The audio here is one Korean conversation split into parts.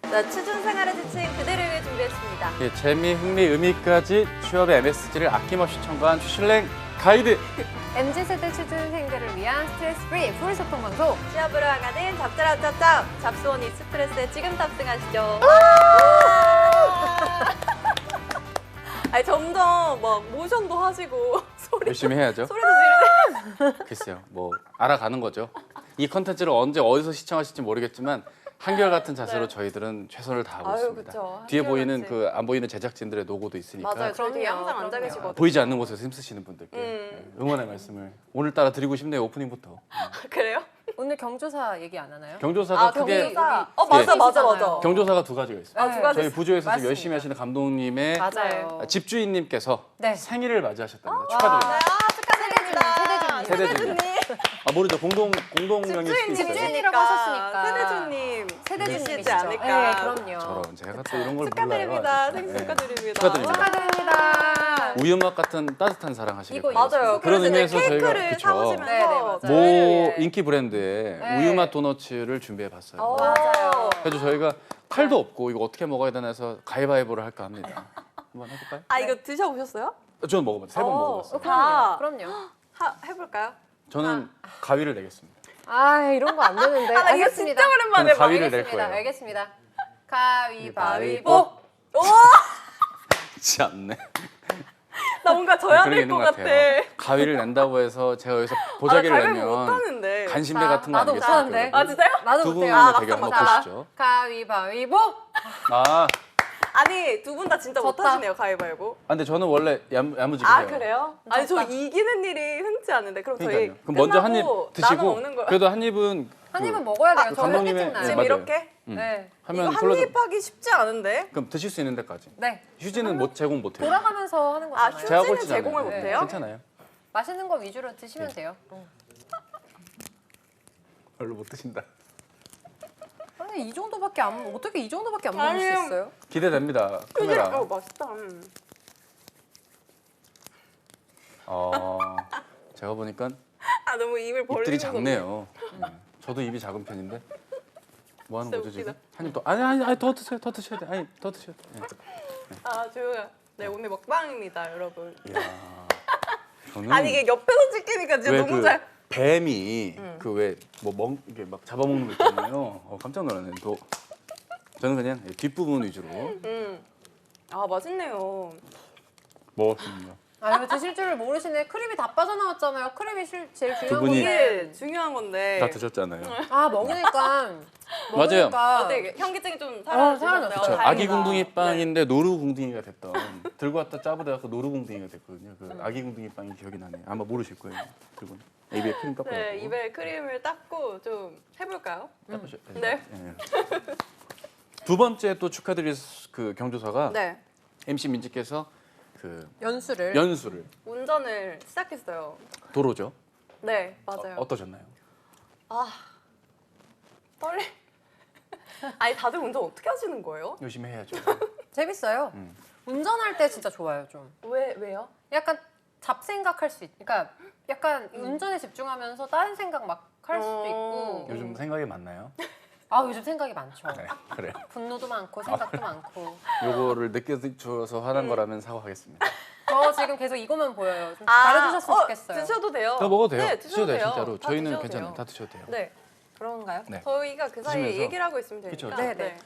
자, 취준생활에 지친 그대를 위해 준비했습니다. 예, 재미, 흥미, 의미까지 취업의 MSG를 아낌없이 첨가한 취실랭 가이드. MZ세대 취준생들을 위한 스트레스 프리 풀 소통 방송. 취업으로 향하는 잡잡잡잡 잡스원 익스프레스에 지금 탑승하시죠. 아니 점점 막 모션도 하시고 열심히 해야죠. 소리도 지르네. 글쎄요, 뭐 알아가는 거죠. 이 컨텐츠를 언제 어디서 시청하실지 모르겠지만 한결같은 자세로 저희들은 최선을 다하고 아유, 있습니다. 그쵸. 뒤에 보이는 한결같이. 그 안 보이는 제작진들의 노고도 있으니까 맞아요. 저희 뒤에 그럼요, 항상 앉아 그럼요. 계시거든요. 보이지 않는 곳에서 힘쓰시는 분들께 응원의 말씀을 오늘따라 드리고 싶네요. 오프닝부터. 그래요? 오늘 경조사 얘기 안 하나요? 경조사가 아 크게 경조사. 여기 맞아 맞아 계시잖아요. 맞아. 경조사가 두 가지가 있어요. 아, 두 가지. 저희 부조에서 지금 맞습니다. 열심히 하시는 감독님의 맞아요. 집주인님께서 네. 생일을 맞이하셨답니다. 네, 축하드립니다. 아, 축하드립니다. 세대주님. 아 모르죠. 공동명일 수도 있어요. 집주인이라고 하셨으니까. 세대주님 세대주님이시죠. 이시지 않을까. 네, 그럼요. 저런 제가 또 이런 걸 축하드립니다. 몰라요. 생일 네. 축하드립니다. 축하드립니다. 축하드립니다. 우유맛 같은 따뜻한 사랑 하시길 이거 바랍니다. 맞아요. 그런 그래서 의미에서 이제 저희가 케이크를 그쵸. 사오시면서 네, 네, 맞아요. 모 네. 인기 브랜드의 네. 우유맛 도너츠를 준비해봤어요. 맞아요. 그래서 저희가 칼도 없고 이거 어떻게 먹어야 되나 해서 가위바위보를 할까 합니다. 한번 해볼까요? 아 이거 드셔보셨어요? 저는 먹어봤어요. 3번 먹어봤어요. 다 그럼요. 해볼까요? 저는 가위를 내겠습니다. 아, 이런 거 안 되는데. 아, 나 이거 알겠습니다. 진짜 오랜만에 저는 가위를 낼 알겠습니다. 거예요. 알겠습니다. 가위바위보. 오! 그렇지 않네. 나 뭔가 져야 그런 게 될 있는 것 것 같아. 같아요. 가위를 낸다고 해서 제가 여기서 보자기를 아, 내면 못하는데. 간신배 자, 같은 거 나도 아니겠습니까? 못하는데. 아 진짜요? 나도 두 분의 못해요. 대결 한번 막상 보시죠. 가위바위보. 아, 아니 두 분 다 진짜 졌다. 못하시네요 가위바위보. 근데 저는 원래 야무지게 아 해요. 그래요? 아니 저 졌다. 이기는 일이 흔치 않은데 그럼 저희 그러니까요. 그럼 먼저 한 입 끝나고 나눠 드시고 먹는 거예요. 그래도 한 입은 한 그 입은 먹어야 돼요. 저 감독님의- 햇빛 나요. 네, 지금 맞아요. 이렇게 네. 이거 하면 한 불러줘. 입 하기 쉽지 않은데. 그럼 드실 수 있는 데까지. 네. 휴지는 못 제공 못 해요. 돌아가면서 하는 아 거잖아요. 제가 휴지는 꼴찌잖아요. 제공을 네, 못해요? 괜찮아요. 맛있는 거 위주로 드시면 돼요. 별로 못 드신다. 아니, 이 정도밖에 안 어떻게 이 정도밖에 안 먹을 수 아니요. 있어요? 기대됩니다. 카메라. 맛있다. 제가 보니까 아 너무 입을 벌리는 입들이 거. 작네요. 저도 입이 작은 편인데. 뭐 하는 진짜 거죠 지금? 웃기다. 한 입 더. 아니 더 드세요. 더 드셔야 돼. 아니 더 드셔야 돼. 네. 아 조용해. 네 오늘 먹방입니다 여러분. 이야. 저는 아니 이게 옆에서 찍히니까 진짜 왜 너무 그 잘. 뱀이 그 왜 뭐 이게 막 잡아먹는 거 있잖아요. 깜짝 놀랐네. 저는 그냥 뒷부분 위주로 아 맛있네요. 먹었습니다. 아, 이거 드실 줄을 모르시네. 크림이 다 빠져나왔잖아요. 크림이 제일 중요한 분이- 건데. 이게 중요한 건데. 다 드셨잖아요. 아, 먹으니까. 맞아요. 어때 현기증이 좀 사라졌어요. 사라졌어요. 저 다행이다. 아기 궁둥이 빵인데 노루 궁둥이가 됐던 들고 왔다 짜부대갖고 노루 궁둥이가 됐거든요. 그 아기 궁둥이 빵이 기억이 나네요. 아마 모르실 거예요. 들고 입에 크림 깎고. 네 입에 크림을 닦고 좀 해볼까요? 네. 두 번째 또 축하드릴 그 경조사가 네 MC 민지께서 그 연수를. 연수를 운전을 시작했어요. 도로죠. 네 맞아요. 어떠셨나요? 아 떨리. 아니 다들 운전 어떻게 하시는 거예요? 열심히 해야죠. 재밌어요. 운전할 때 진짜 좋아요, 좀. 왜요? 약간 잡생각할 수 있. 그러니까 약간 운전에 집중하면서 다른 생각 막 할 수도 있고. 요즘 생각이 많나요? 아, 요즘 생각이 많죠. 네, 그래요. 분노도 많고 생각도 많고. 요거를 느껴줘서 화난 거라면 사과하겠습니다. 저 지금 계속 이거만 보여요. 좀 가르쳐주셨으면 좋겠어요. 드셔도 돼요. 다 먹어도 돼요. 네, 드셔도 돼요, 진짜로. 다 저희는 드셔도 괜찮아요. 돼요. 다 드셔도 돼요. 네, 그런가요? 네. 저희가 그 사이에 드시면서. 얘기를 하고 있으면 되니까. 그쵸, 네, 네.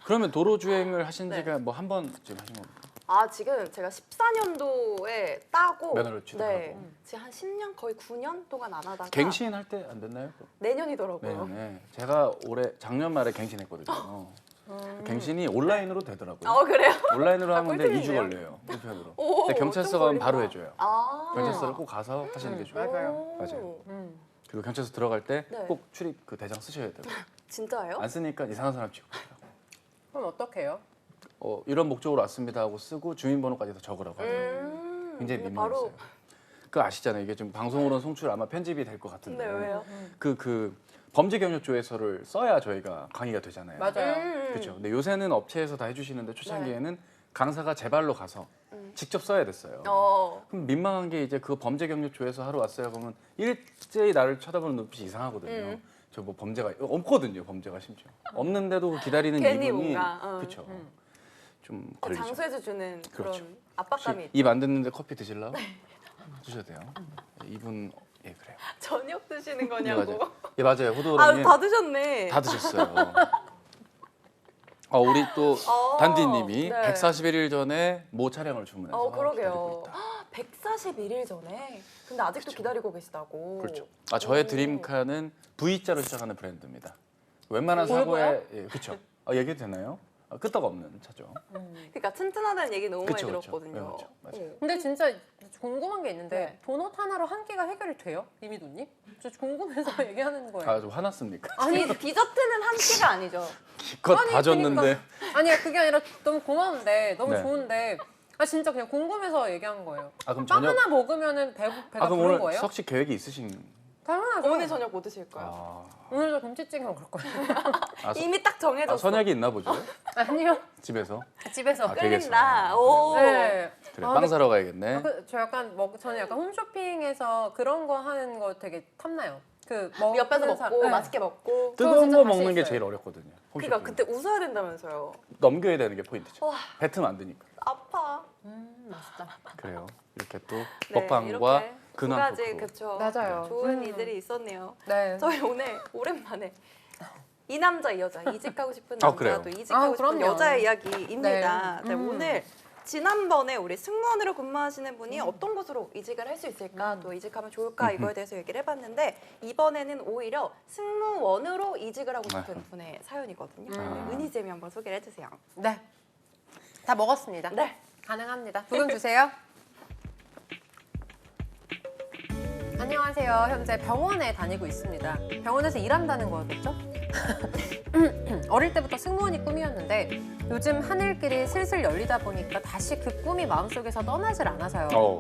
그러면 도로 주행을 하신 네. 지가 뭐 한 번쯤 하신 겁니까? 아 지금 제가 14년도에 따고 면허를 취득하고. 네, 지금 한 10년 거의 9년 동안 안 하다가 갱신 할 때 안 됐나요? 내년이더라고요. 네. 제가 작년 말에 갱신했거든요. 갱신이 온라인으로 되더라고요. 그래요? 온라인으로 하면 근데 꿀팁이네요. 2주 걸려요. 우편으로. 오, 근데 경찰서 좀 가면 바로 걸린다. 해줘요. 아 경찰서를 꼭 가서 하시는 게 좋아요. 오, 맞아요. 그리고 경찰서 네. 들어갈 때 꼭 출입 그 대장 쓰셔야 돼요. 진짜요? 안 쓰니까 이상한 사람 취급해요. 그럼 어떻게 해요? 이런 목적으로 왔습니다 하고 쓰고 주민번호까지 다 적으라고 하더라고요. 굉장히 이게 민망했어요. 바로 그 아시잖아요. 이게 좀 방송으로는 송출 아마 편집이 될 것 같은데. 네 왜요? 그 범죄 경력조회서를 써야 저희가 강의가 되잖아요. 맞아요. 그렇죠. 근데 요새는 업체에서 다 해주시는데 초창기에는 강사가 제 발로 가서 직접 써야 됐어요. 그럼 민망한 게 이제 그 범죄 경력 조회서 하러 왔어요. 그러면 일제히 나를 쳐다보는 눈빛이 이상하거든요. 저 뭐 범죄가 없거든요. 범죄가 심지어 없는데도 기다리는 괜히 이분이 뭔가, 그렇죠. 좀 그 걸리죠. 장소에서 주는 그렇죠. 그런 압박감이 있죠. 입안 듣는데 커피 드실라고? 드셔도 돼요. 이분 예 그래요. 저녁 드시는 예, 거냐고. 맞아요. 예 맞아요. 아, 호두호랑이 다 드셨네. 다 드셨어요. 우리 또 단디님이 네. 141일 전에 모 차량을 주문해서 그러게요. 기다리고 있다. 141일 전에. 근데 아직도 기다리고 계시다고. 그렇죠. 저의 오. 드림카는 V자로 시작하는 브랜드입니다. 웬만한 볼보요? 사고에 예, 그렇죠. 얘기해도 되나요? 끄떡 없는 차죠. 그러니까 튼튼하다는 얘기 너무 그쵸, 많이 그쵸. 들었거든요. 네, 맞죠. 맞아요. 근데 진짜 궁금한 게 있는데 네. 도넛 하나로 한 끼가 해결이 돼요? 이미도님? 저 궁금해서 얘기하는 거예요. 좀 화났습니까? 아니 디저트는 한 끼가 아니죠. 기껏 아니, 다 줬는데 아니야 그게 아니라 너무 고마운데 너무 네. 좋은데 진짜 그냥 궁금해서 얘기한 거예요. 그럼 빵 저녁 하나 먹으면은 배가 그럼 부른 오늘 거예요? 석식 계획이 있으신 당연하죠. 오늘 저녁 뭐 드실 거예요? 오늘 저 김치찌개 먹을 거예요. 이미 딱 정해졌어. 선약이 있나 보죠? 아니요. 집에서 집에서. 끌린다. 오. 네. 그래 아, 빵 사러 가야겠네. 저 약간 저는 약간 홈쇼핑에서 그런 거 하는 거 되게 탐나요. 옆에서 먹고 사람. 네. 맛있게 먹고. 뜨거운 진짜 거 할수 먹는 게 있어요. 제일 어렵거든요. 그러니까 홈쇼핑. 그때 웃어야 된다면서요. 넘겨야 되는 게 포인트죠. 와. 뱉으면 안 되니까. 아파. 맛있다. 그래요. 이렇게 또 네, 먹방과 이렇게 두 근황 가지 토크로. 그쵸. 맞아요. 좋은 일들이 있었네요. 네. 저희 오늘 오랜만에 이 남자 이 여자 이직하고 싶은 그래요? 남자 또 이직하고 싶은 그럼요. 여자의 이야기입니다. 네. 네, 오늘 지난번에 우리 승무원으로 근무하시는 분이 어떤 곳으로 이직을 할 수 있을까 또 이직하면 좋을까 이거에 대해서 얘기를 해봤는데 이번에는 오히려 승무원으로 이직을 하고 싶은 분의 사연이거든요. 네, 은희쌤이 한번 소개를 해주세요. 네. 다 먹었습니다. 네. 가능합니다. 부금 주세요. 안녕하세요. 현재 병원에 다니고 있습니다. 병원에서 일한다는 거였겠죠? 어릴 때부터 승무원이 꿈이었는데 요즘 하늘길이 슬슬 열리다 보니까 다시 그 꿈이 마음속에서 떠나질 않아서요.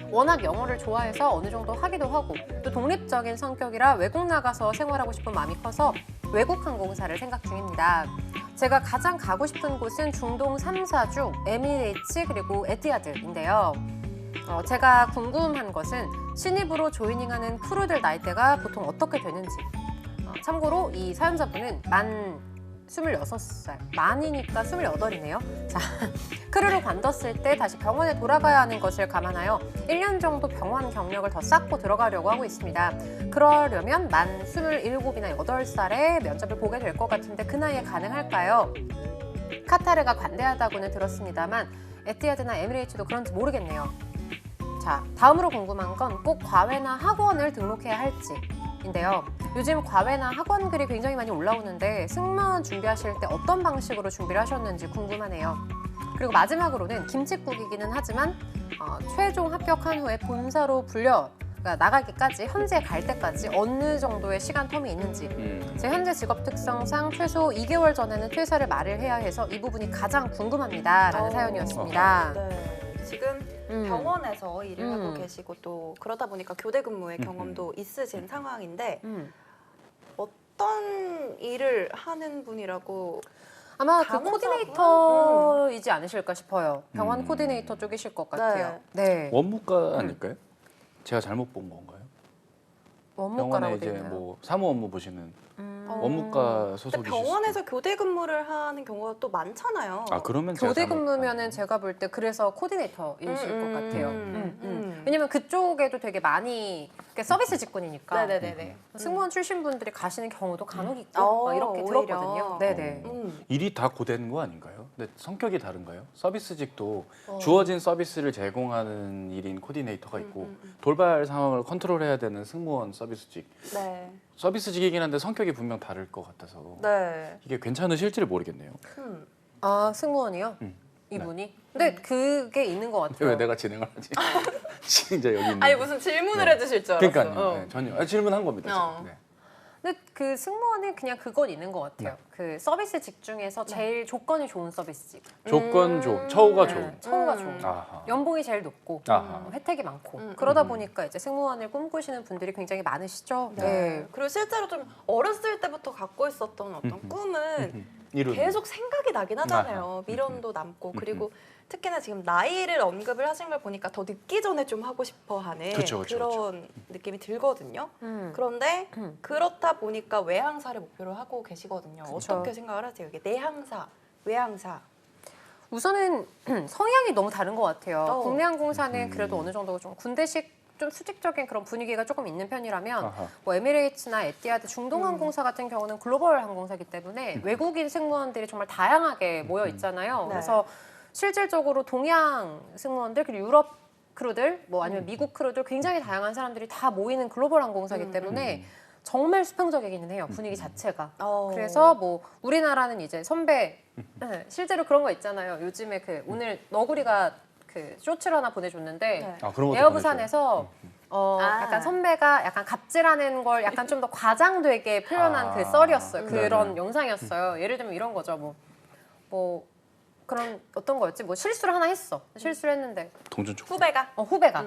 워낙 영어를 좋아해서 어느 정도 하기도 하고 또 독립적인 성격이라 외국 나가서 생활하고 싶은 마음이 커서 외국 항공사를 생각 중입니다. 제가 가장 가고 싶은 곳은 중동 3사 중 에미레이츠 그리고 에티하드인데요. 제가 궁금한 것은 신입으로 조이닝하는 크루들 나이대가 보통 어떻게 되는지. 참고로 이 사연자분은 만 26살, 만이니까 28이네요. 자, 크루로 관뒀을 때 다시 병원에 돌아가야 하는 것을 감안하여 1년 정도 병원 경력을 더 쌓고 들어가려고 하고 있습니다. 그러려면 만 27이나 8살에 면접을 보게 될 것 같은데 그 나이에 가능할까요? 카타르가 관대하다고는 들었습니다만 에티하드나 에미레이츠도 그런지 모르겠네요. 자, 다음으로 궁금한 건 꼭 과외나 학원을 등록해야 할지인데요. 요즘 과외나 학원글이 굉장히 많이 올라오는데 승무원 준비하실 때 어떤 방식으로 준비를 하셨는지 궁금하네요. 그리고 마지막으로는 김칫국이기는 하지만 최종 합격한 후에 본사로 나가기까지 현재 갈 때까지 어느 정도의 시간 텀이 있는지 제 현재 직업 특성상 최소 2개월 전에는 퇴사를 말을 해야 해서 이 부분이 가장 궁금합니다 라는 사연이었습니다. 네. 지금 병원에서 일을 하고 계시고 또 그러다 보니까 교대 근무의 경험도 있으신 상황인데 어떤 일을 하는 분이라고 아마 그 간호사분? 코디네이터이지 않으실까 싶어요. 병원 코디네이터 쪽이실 것 같아요. 네. 원무과 아닐까요? 제가 잘못 본 건가요? 병원에 원무과라고 이제 되어 있나요? 뭐 사무 업무 보시는 원무과 소속이실 근데 병원에서 교대 근무를 하는 경우가 또 많잖아요. 그러면 제가 교대 잘못 근무면은 제가 볼 때 그래서 코디네이터이실 것 같아요. 왜냐면 그쪽에도 되게 많이 서비스 직군이니까 네네네. 승무원 출신 분들이 가시는 경우도 간혹 있고 막 이렇게 오히려. 들었거든요. 네네. 일이 다 고된 거 아닌가요? 근데 성격이 다른가요? 서비스직도 주어진 서비스를 제공하는 일인 코디네이터가 있고 돌발 상황을 컨트롤해야 되는 승무원 서비스직. 네. 서비스직이긴 한데 성격이 분명 다를 것 같아서 네. 이게 괜찮으실지를 모르겠네요. 아 승무원이요? 이분이? 근데 그게 있는 것 같아요. 왜 내가 진행을 하지? 진짜 여기 있는. 아니 무슨 질문을 해주실 줄 알았어. 그러니까요. 네, 전혀 질문한 겁니다. 지금. 네. 근데 그 승무원은 그냥 그건 있는 것 같아요. 그 서비스직 중에서 제일 조건이 좋은 서비스직. 조건 좋은, 처우가 네, 좋은. 처우가 좋은. 아하. 연봉이 제일 높고 아하. 혜택이 많고 그러다 보니까 이제 승무원을 꿈꾸시는 분들이 굉장히 많으시죠. 네. 그리고 실제로 좀 어렸을 때부터 갖고 있었던 어떤 꿈은 이룬. 계속 생각이 나긴 하잖아요. 미련도 남고 그리고 특히나 지금 나이를 언급을 하신 걸 보니까 더 늦기 전에 좀 하고 싶어하는 그쵸, 그런 느낌이 들거든요. 음. 그런데 그렇다 보니까 외항사를 목표로 하고 계시거든요. 그쵸. 어떻게 생각을 하세요? 이게 내항사, 외항사. 우선은 성향이 너무 다른 것 같아요. 국내 항공사는 음. 그래도 어느 정도 좀 군대식 좀 수직적인 그런 분위기가 조금 있는 편이라면 아하. 뭐 에미레이츠나 에티하드 중동 항공사 같은 경우는 글로벌 항공사이기 때문에 외국인 승무원들이 정말 다양하게 모여 있잖아요. 네. 그래서 실질적으로 동양 승무원들 그리고 유럽 크루들 뭐 아니면 미국 크루들 굉장히 다양한 사람들이 다 모이는 글로벌 항공사이기 때문에 정말 수평적이기는 해요. 분위기 자체가. 그래서 뭐 우리나라는 이제 선배 네, 실제로 그런 거 있잖아요. 요즘에 그 오늘 너구리가 그 쇼츠를 하나 보내줬는데 네. 아, 그런 것도 에어부산에서 아. 약간 선배가 약간 갑질하는 걸 약간 좀 더 과장되게 표현한 아. 그 썰이었어요. 그런 네네. 영상이었어요. 예를 들면 이런 거죠. 뭐 그런 어떤 거였지? 뭐 실수를 하나 했어. 실수를 했는데 동전 쪽. 후배가 후배가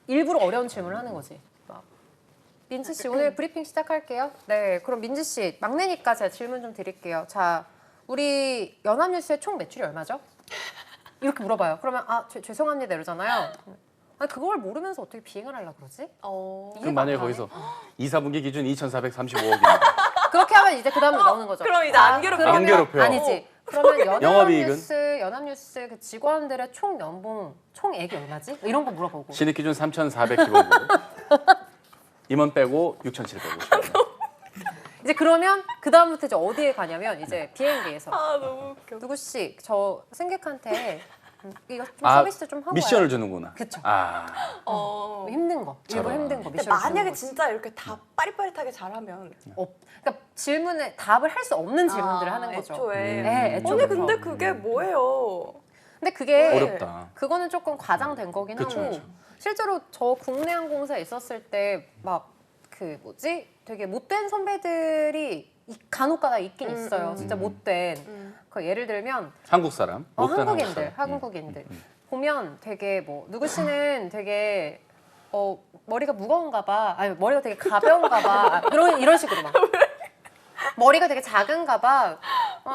일부러 어려운 질문을 하는 거지. 막, 민지 씨 오늘 브리핑 시작할게요. 네, 그럼 민지 씨 막내니까 제가 질문 좀 드릴게요. 자, 우리 연합뉴스의 총 매출이 얼마죠? 이렇게 물어봐요. 그러면 죄송합니다 이러잖아요. 아니 그걸 모르면서 어떻게 비행을 하려고 그러지? 그럼 만약에 거기서 2, 4분기 기준 2,435억입니다. 그렇게 하면 이제 그 다음에 나오는 거죠. 그럼 이제 안 괴롭혀. 안 괴롭혀요. 아니지. 그러면 영업이익은? 연합뉴스 그 직원들의 총 연봉 총액이 얼마지? 이런 거 물어보고. 신입 기준 3,410억. 임원 빼고 6,750억. 이제 그러면 그 다음부터 이제 어디에 가냐면 이제 비행기에서 아 너무 웃겨. 누구 씨 저 승객한테 이거 좀 아, 서비스 좀 하고 미션을 와요. 주는구나. 그쵸. 아, 뭐 힘든 거 일부 저런. 힘든 거 근데 미션을 주는 만약에 거지. 진짜 이렇게 다 빠릿빠릿하게 잘하면 그러니까 질문에 답을 할 수 없는 질문들을 하는 거죠. 애초에. 네, 애초부터. 아니 근데 그게 뭐예요? 근데 그게 어렵다. 그거는 조금 과장된 거긴 그쵸, 하고 그쵸. 실제로 저 국내 항공사에 있었을 때 막 그 뭐지 되게 못된 선배들이 간혹가다 있긴 있어요. 진짜 못된. 그 예를 들면 한국 사람. 못된 한국 한국인들, 사람. 한국인들 보면 되게 뭐 누구 씨는 되게 머리가 무거운가 봐. 아니 머리가 되게 가벼운가 봐. 이런 식으로 막. 머리가 되게 작은가 봐.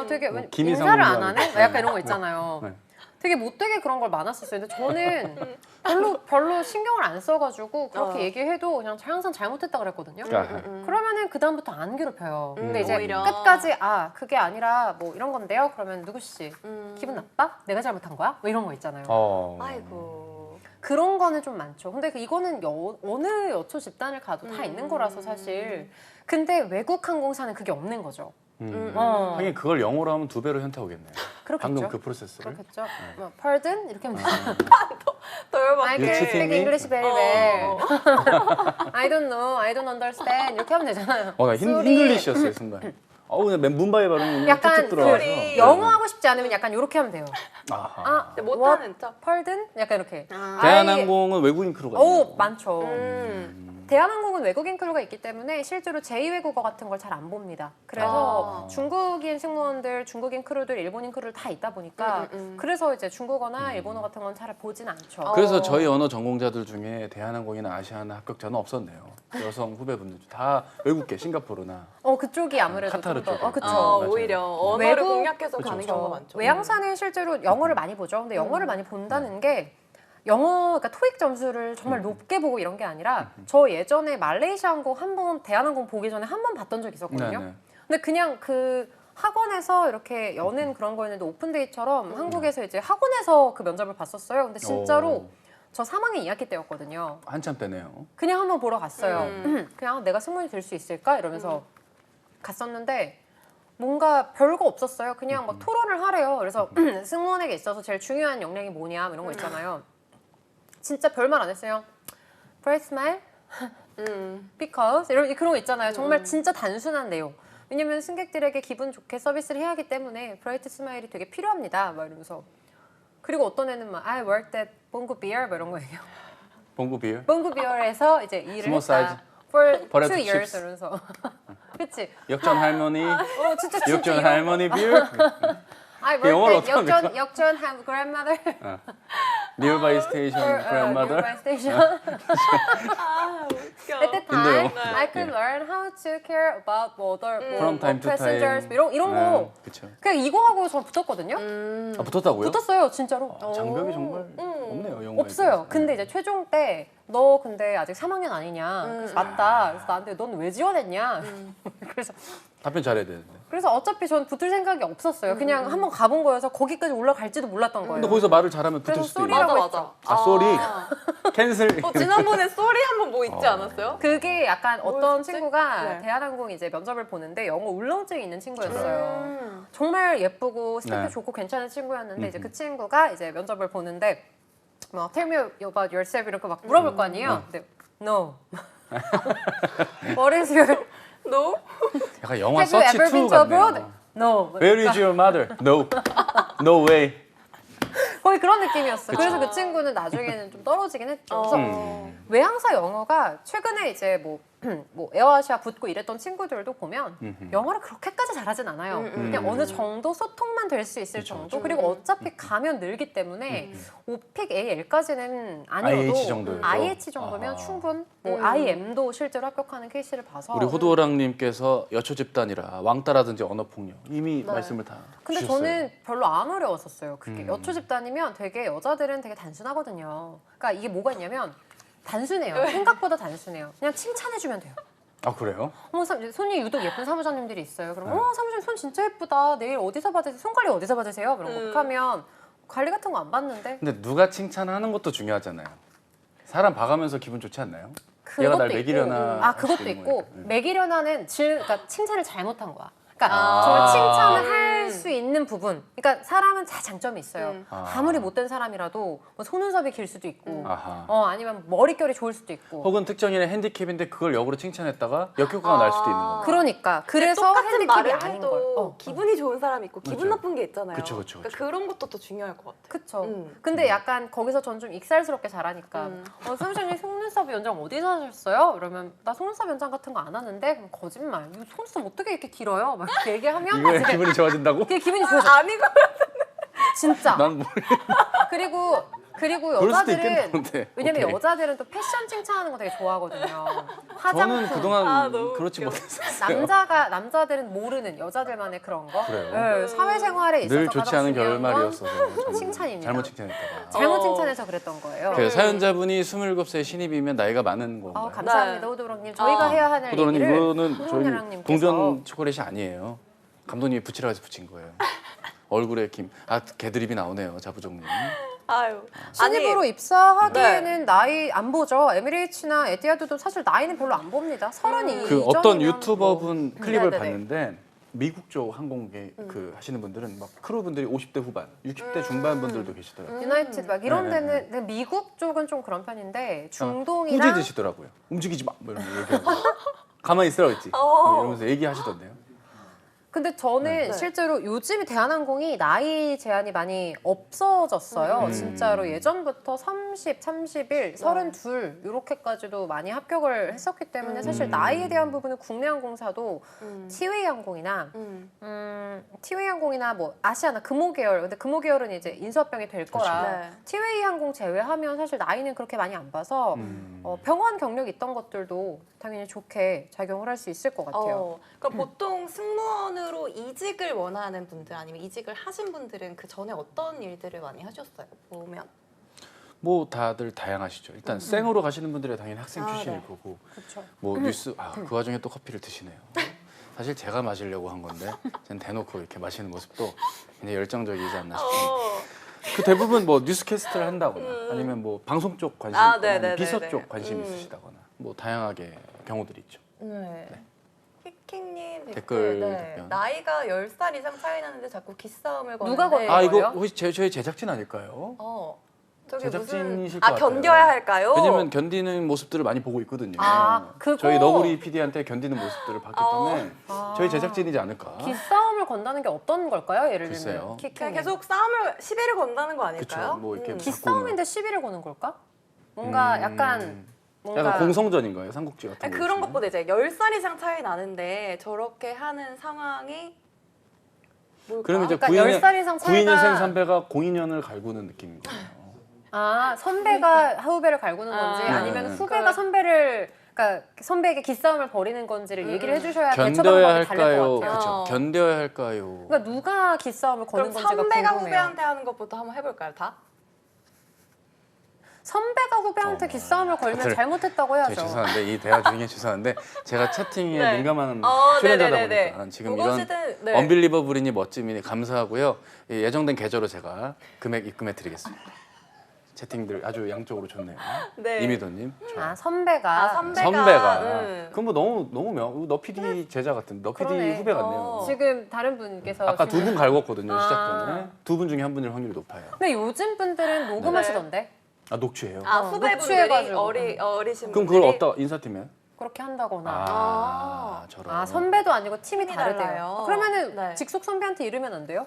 되게 왜 김희성 인사를 안 공부하는 하네? 막 약간 이런 거 있잖아요. 네. 되게 못되게 그런 걸 많았었어요. 근데 저는 별로 신경을 안 써가지고 그렇게 얘기해도 그냥 항상 잘못했다 그랬거든요. 그러면은 그 다음부터 안 괴롭혀요. 근데 이제 오히려. 끝까지 그게 아니라 뭐 이런 건데요. 그러면 누구 씨 기분 나빠? 내가 잘못한 거야? 뭐 이런 거 있잖아요. 아이고. 그런 거는 좀 많죠. 근데 이거는 어느 여초 집단을 가도 다 있는 거라서 사실. 근데 외국 항공사는 그게 없는 거죠. 하긴 그걸 영어로 하면 2배로 현타 오겠네요. 그렇겠죠. 방금 그 프로세스를. 그렇겠죠. 뭐 pardon 이렇게 하면 되잖아요. 더 열받게. I can You speak cheating me? English very well. I don't know. I don't understand. 이렇게 하면 되잖아요. 나 Sorry. 잉글리시였어요 순간. 그냥 문바이 발음이 약간 툭툭 들어와서. 소리. 영어 하고 싶지 않으면 약간 이렇게 하면 돼요. 아하. 근데 못하는 척. pardon? 약간 이렇게. 대한항공은 외국인 크루가 있나요? 많죠. 대한항공은 외국인 크루가 있기 때문에 실제로 제2외국어 같은 걸 잘 안 봅니다. 그래서 중국인 승무원들, 중국인 크루들, 일본인 크루들 다 있다 보니까 그래서 이제 중국어나 일본어 같은 건 잘 보진 않죠. 그래서 저희 언어 전공자들 중에 대한항공이나 아시아나 합격자는 없었네요. 여성 후배분들 다 외국계 싱가포르나 그쪽이 아무래도 카타르 좀 더, 쪽으로. 그쵸. 맞아요. 오히려 언어를 외국- 공략해서 가는 그쵸. 경우가 많죠. 외항사는 실제로 영어를 많이 보죠. 근데 영어를 많이 본다는 게 그러니까 토익 점수를 정말 높게 보고 이런 게 아니라 저 예전에 말레이시아 항공 대한항공 보기 전에 한 번 봤던 적이 있었거든요. 네네. 근데 그냥 그 학원에서 이렇게 여는 그런 거였는데 오픈데이처럼 한국에서 이제 학원에서 그 면접을 봤었어요. 근데 진짜로 오. 저 3학년 2학기 때였거든요. 한참 때네요. 그냥 한번 보러 갔어요. 그냥 내가 승무원이 될 수 있을까 이러면서 갔었는데 뭔가 별거 없었어요. 그냥 막 토론을 하래요. 그래서 승무원에게 있어서 제일 중요한 역량이 뭐냐 이런 거 있잖아요. 진짜 별말 안 했어요. Bright smile, because 이런 그런 거 있잖아요. 정말 진짜 단순한 내용. 왜냐면 승객들에게 기분 좋게 서비스를 해야 하기 때문에 브라이트 스마일이 되게 필요합니다. 막 이러면서 그리고 어떤 애는 막 I worked at Bongo Beer 뭐 이런 거 얘기해요. 봉구 비어. Bongo Beer에서 이제 일을 Small 했다. size. For 2 Potato years chips. 이러면서 그치? 역전 할머니. 진짜 역전 이런 할머니 비어. I 그 영어를 worked at 어떻게 합니까? 역전 have grandmother. Nearby station, grandmother. Nearby station. 아 웃겨. At that 인도 time, 영어. I could learn how to care about 뭐 other From time to passengers time. 이런 거. 그렇죠. 그냥 이거 하고 저 붙었거든요. 아, 붙었다고요? 붙었어요, 진짜로. 장벽이 정말 없네요. 영어에 없어요. 비해서. 근데 이제 최종 때 너 근데 아직 3학년 아니냐. 그래서 맞다. 그래서 나한테 넌 왜 지원했냐. 그래서 답변 잘해야 되는데. 어차피 전 붙을 생각이 없었어요. 그냥 한번 가본 거여서 거기까지 올라갈지도 몰랐던 거예요. 근데 거기서 말을 잘하면 붙을 그래서 수도 있는. 쏘리라고 맞아 했죠. 맞아. 아, 쏘리. 캔슬. 지난번에 쏘리 한번 뭐 있지 않았어요? 그게 약간 어떤 뭐였지? 친구가 네. 대한항공 이제 면접을 보는데 영어 울렁증이 있는 친구였어요. 정말 예쁘고 스펙도 네. 좋고 괜찮은 친구였는데 이제 그 친구가 이제 면접을 보는데 뭐 Tell me about yourself 이렇게 막 물어볼 거 아니에요. 근데 No. What is your No? 약간 영화 Have you 서치 ever 2 been to abroad? 같네요. No. Where is your mother? No. No way. 거의 그런 느낌이었어요. 그래서 그 친구는 나중에는 좀 떨어지긴 했죠. 그래서 외항사 영어가 최근에 이제 뭐 에어아시아 붙고 이랬던 친구들도 보면 영어를 그렇게까지 잘하진 않아요. 그냥 어느 정도 소통만 될 수 있을 그쵸, 정도. 그리고 어차피 가면 늘기 때문에 오픽 AL까지는 아니어도 IH 정도여도? IH 정도면 아하. 충분. 뭐 IM도 실제로 합격하는 케이스를 봐서. 우리 호두호랑님께서 여초 집단이라 왕따라든지 언어 폭력 이미 네. 말씀을 다 근데 주셨어요. 저는 별로 안 어려웠었어요. 그게 여초 집단이면 되게 여자들은 되게 단순하거든요. 그러니까 이게 뭐가 있냐면 단순해요. 생각보다 단순해요. 그냥 칭찬해주면 돼요. 아 그래요? 어머, 손이 유독 예쁜 사무장님들이 있어요. 그럼 사무장님 손 진짜 예쁘다. 내일 어디서 받으세요? 손 관리 어디서 받으세요? 그럼 막 하면 관리 같은 거 안 받는데. 근데 누가 칭찬하는 것도 중요하잖아요. 사람 봐가면서 기분 좋지 않나요? 얘가 날 그것도 매기려나 있고, 할 그것도 수도 있는 있고 거니까. 매기려나는 그러니까 칭찬을 잘못한 거야. 그러니까 정말 칭찬을 할 수 있는 부분. 그러니까 사람은 다 장점이 있어요. 아무리 못된 사람이라도 뭐 속눈썹이 길 수도 있고, 아하. 아니면 머릿결이 좋을 수도 있고. 혹은 특정인의 핸디캡인데 그걸 역으로 칭찬했다가 역효과가 날 수도 있는 거예요. 그러니까 그래서 똑같은 핸디캡이 말을 아닌 해도 걸. 기분이 좋은 사람이 있고 기분 그렇죠. 나쁜 게 있잖아요. 그쵸, 그쵸, 그러니까 그쵸. 그런 것도 더 중요할 것 같아요. 그쵸. 음. 근데 약간 거기서 전 좀 익살스럽게 잘하니까 사무장님 속눈썹 연장 어디서 하셨어요? 그러면 나 속눈썹 연장 같은 거 안 하는데 그럼 거짓말. 이거 속눈썹 어떻게 이렇게 길어요? 막 이렇게 얘기하면 이거에 이제 기분이 좋아진다고? 그게 기분이 좋아져. 아니고 진짜. 난 모르. 그리고 그럴 수도 여자들은 있겠는데. 왜냐면 오케이. 여자들은 또 패션 칭찬하는 거 되게 좋아하거든요. 저는 화장품. 그동안 너무 그렇지 웃겨. 못했었어요. 남자들은 모르는 여자들만의 그런 거. 그래요? 네, 사회생활에 있어서 늘 좋지 가장 않은 중요한 건 결말이었어서 저는 칭찬입니다. 잘못 칭찬했다가. 잘못 어. 칭찬해서 그랬던 거예요. 그 사연자분이 27세 신입이면 나이가 많은 건가요? 감사합니다, 네. 호도랑님. 저희가 해야 하는 호도로님 얘기를 이거는 저희 호도랑님께서 동전 초콜릿이 아니에요. 감독님이 붙이라고 해서 붙인 거예요. 얼굴에 개드립이 나오네요, 자부정님. 아유. 신입으로 입사하기에는 나이 안 보죠. 에미레이츠나 에티하드도 사실 나이는 별로 안 봅니다. 32. 그 어떤 이전이면 유튜버분 클립을 네네네. 봤는데 미국 쪽 항공계 그 하시는 분들은 막 크루분들이 50대 후반, 60대 중반 분들도 계시더라고요. 유나이티드 막 이런 네, 데는 근데 미국 쪽은 좀 그런 편인데 꾸짖 중동이랑 으시더라고요. 움직이지 마. 뭐 이런 거 얘기하고. 가만히 있으라고 했지. 뭐 이러면서 얘기하시던데요. 근데 저는 네. 실제로 요즘 대한항공이 나이 제한이 많이 없어졌어요. 진짜로 예전부터 30, 31, 32 이렇게까지도 많이 합격을 했었기 때문에 사실 나이에 대한 부분은 국내 항공사도 티웨이 항공이나 티웨이 항공이나 뭐 아시아나 금호 계열 근데 금호 계열은 이제 인수합병이 될 거라 네. 티웨이 항공 제외하면 사실 나이는 그렇게 많이 안 봐서 병원 경력 있던 것들도 당연히 좋게 작용을 할 수 있을 것 같아요. 그러니까 보통 승무원으로 이직을 원하는 분들 아니면 이직을 하신 분들은 그 전에 어떤 일들을 많이 하셨어요? 보면. 뭐 다들 다양하시죠. 일단 생으로 가시는 분들은 당연히 학생 출신일 네. 거고 그렇죠. 뭐 뉴스 그 와중에 또 커피를 드시네요. 사실 제가 마시려고 한 건데 전 대놓고 이렇게 마시는 모습도 굉장히 열정적이지 않나 싶습니다. 그 대부분 뭐 뉴스캐스트를 한다거나 아니면 뭐 방송 쪽 관심 있거나 네네네네. 비서 쪽 관심 있으시다거나 뭐 다양하게 경우들이 있죠. 네. 키키님 댓글 네. 답변. 나이가 10살 이상 차이 나는데 자꾸 기싸움을 거는데 누가 거는 아 이거 뭐예요? 혹시 저희 제작진 아닐까요? 저게 제작진이실 무슨 것 같아요. 견뎌야 할까요? 왜냐면 견디는 모습들을 많이 보고 있거든요. 그거 저희 너구리 PD한테 견디는 모습들을 봤기 때문에 저희 제작진이지 않을까. 기싸움을 건다는 게 어떤 걸까요? 예를 글쎄요. 들면 그냥 키키님. 계속 싸움을 시비를 건다는 거 아닐까요? 그쵸. 뭐 이렇게 기싸움인데 시비를 거는 걸까? 뭔가 약간 약간 공성전인가요? 삼국지 같은 아니, 거. 그런 있으면? 것보다 이제 10살 이상 차이 나는데 저렇게 하는 상황이 뭘까? 그럼 이제 그러니까 10살 이상 차이가- 92년생 선배가 02년을 갈구는 느낌인 거예요. 아, 선배가 후배를 갈구는 건지 아, 아니면 후배가 선배를 그러니까 선배에게 기싸움을 벌이는 건지를 얘기를 해주셔야 대처 견뎌야 방법이 다를 할까요? 것 같아요. 그렇죠. 견뎌야 할까요? 그러니까 누가 기싸움을 거는 그럼 건지가 선배가 궁금해요. 후배한테 하는 것부터 한번 해볼까요, 다? 선배가 후배한테 기싸움을 걸면 다들 잘못했다고 제가 해야죠. 죄송한데 이 대화 중에 죄송한데 제가 채팅에 네. 민감한 어, 출연자다 네네네네. 보니까 지금 이런 무엇이든, 네. 언빌리버블이니 멋짐이니 감사하고요. 이 예정된 계좌로 제가 금액 입금해 드리겠습니다. 채팅들 아주 양쪽으로 좋네요. 네. 이미도님. 아, 선배가. 선배가. 응. 그럼 뭐 너무 너 PD 제자 같은 너 PD 그러네. 후배 같네요. 지금 다른 분께서 아까 두 분 갈궜거든요. 아. 시작 전에. 두 분 중에 한 분일 확률이 높아요. 근데 요즘 분들은 녹음하시던데 아 녹취예요. 아, 후배분들이 녹취해가지고. 어리신 그럼 분들이 그걸 어디다 인사팀에? 그렇게 한다거나. 아, 저런. 아, 선배도 아니고 팀이 팀이 다르대요. 달라요. 그러면은 네. 직속 선배한테 이르면 안 돼요?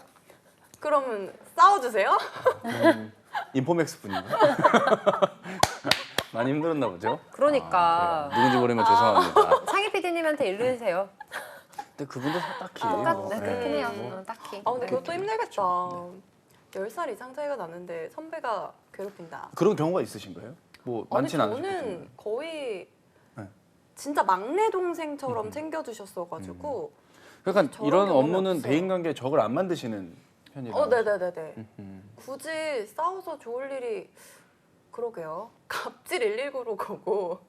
그러면 싸워주세요. 인포맥스 분인가? 많이 힘들었나 보죠? 그러니까. 그래요. 누군지 모르면 죄송합니다. 상희 PD님한테 이르세요. 근데 그분도 딱히 네, 그렇긴 해요. 딱히. 아, 근데 그것도 힘들겠다. 10살 이상 차이가 나는데 선배가 괴롭힌다. 그런 경우가 있으신 거예요? 뭐 아니, 많지는 저는 않으셨겠지만. 거의 네. 진짜 막내 동생처럼 챙겨주셨어가지고. 그러니까 저런 이런 경험이 업무는 없어요. 대인관계에 적을 안 만드시는 편이라고. 네네네네. 굳이 싸워서 좋을 일이 그러게요. 갑질 119로 거고.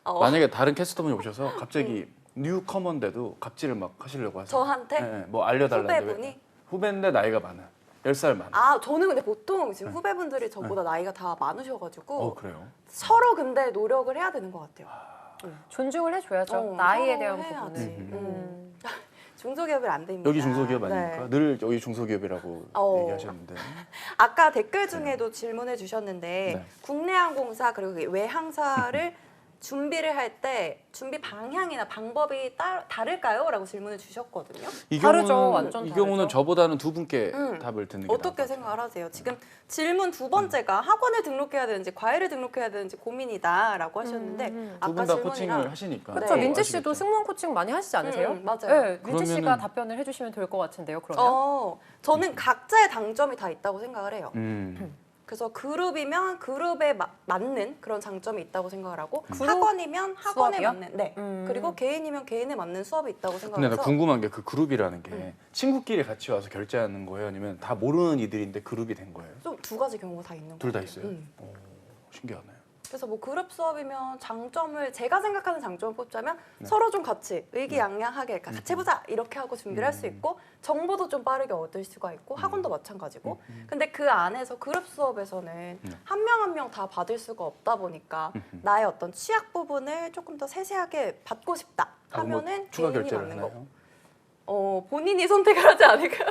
만약에 다른 캐스터분이 오셔서 갑자기 뉴커먼데도 갑질을 막 하시려고 하세요. 저한테? 네, 뭐 알려달라는데 후배분이? 후배인데 나이가 많아. 10살 많아. 아, 저는 근데 보통 지금 후배분들이 저보다 나이가 다 많으셔가지고 그래요? 서로 근데 노력을 해야 되는 것 같아요. 존중을 해줘야죠. 나이에 서로 대한 해야지. 부분은. 중소기업이 안 됩니다. 여기 중소기업 네. 아닙니까? 늘 여기 중소기업이라고 얘기하셨는데. 아까 댓글 중에도 질문해 주셨는데 네. 국내 항공사 그리고 외항사를 준비를 할 때 준비 방향이나 방법이 다를까요? 라고 질문을 주셨거든요. 이 다르죠. 경우는 완전 이 경우는 다르죠. 저보다는 두 분께 답을 듣는 게 어떻게 나을 것 생각을 하세요? 지금 질문 두 번째가 학원을 등록해야 되는지 과외를 등록해야 되는지 고민이다라고 하셨는데 두 아까 분 다 질문이랑 코칭을 하시니까. 그렇죠. 네. 민지 씨도 아시겠죠? 승무원 코칭 많이 하시지 않으세요? 맞아요. 네, 민지 씨가 그러면은- 답변을 해주시면 될 것 같은데요. 그러면 저는 각자의 장점이 다 있다고 생각을 해요. 음. 그래서 그룹이면 그룹에 맞는 그런 장점이 있다고 생각을 하고 그룹 학원이면 학원에 수업이요? 맞는 네 그리고 개인이면 개인에 맞는 수업이 있다고 근데 나 생각해서 궁금한 게 그 그룹이라는 게 친구끼리 같이 와서 결제하는 거예요? 아니면 다 모르는 이들인데 그룹이 된 거예요? 좀 두 가지 경우가 다 있는 둘 다 거예요. 있어요? 오, 신기하네요. 그래서 뭐 그룹 수업이면 장점을 제가 생각하는 장점을 뽑자면 네. 서로 좀 같이 의기양양하게 같이 해보자 이렇게 하고 준비를 할 수 있고 정보도 좀 빠르게 얻을 수가 있고 학원도 마찬가지고 근데 그 안에서 그룹 수업에서는 한 명 한 명 다 받을 수가 없다 보니까 나의 어떤 취약 부분을 조금 더 세세하게 받고 싶다 하면은 추가 개인이 결제를 맞는 하나요? 거 본인이 선택을 하지 않을까요?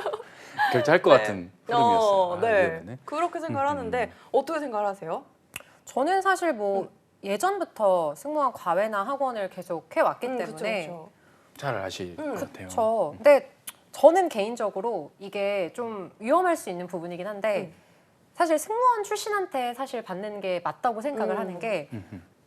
결제할 것 같은 흐름이었어요. 아, 네. 위험하네. 그렇게 생각을 하는데 어떻게 생각을 하세요? 저는 사실 뭐 예전부터 승무원 과외나 학원을 계속 해왔기 때문에 그쵸. 잘 아실 것 같아요. 그렇죠. 근데 저는 개인적으로 이게 좀 위험할 수 있는 부분이긴 한데 사실 승무원 출신한테 사실 받는 게 맞다고 생각을 하는 게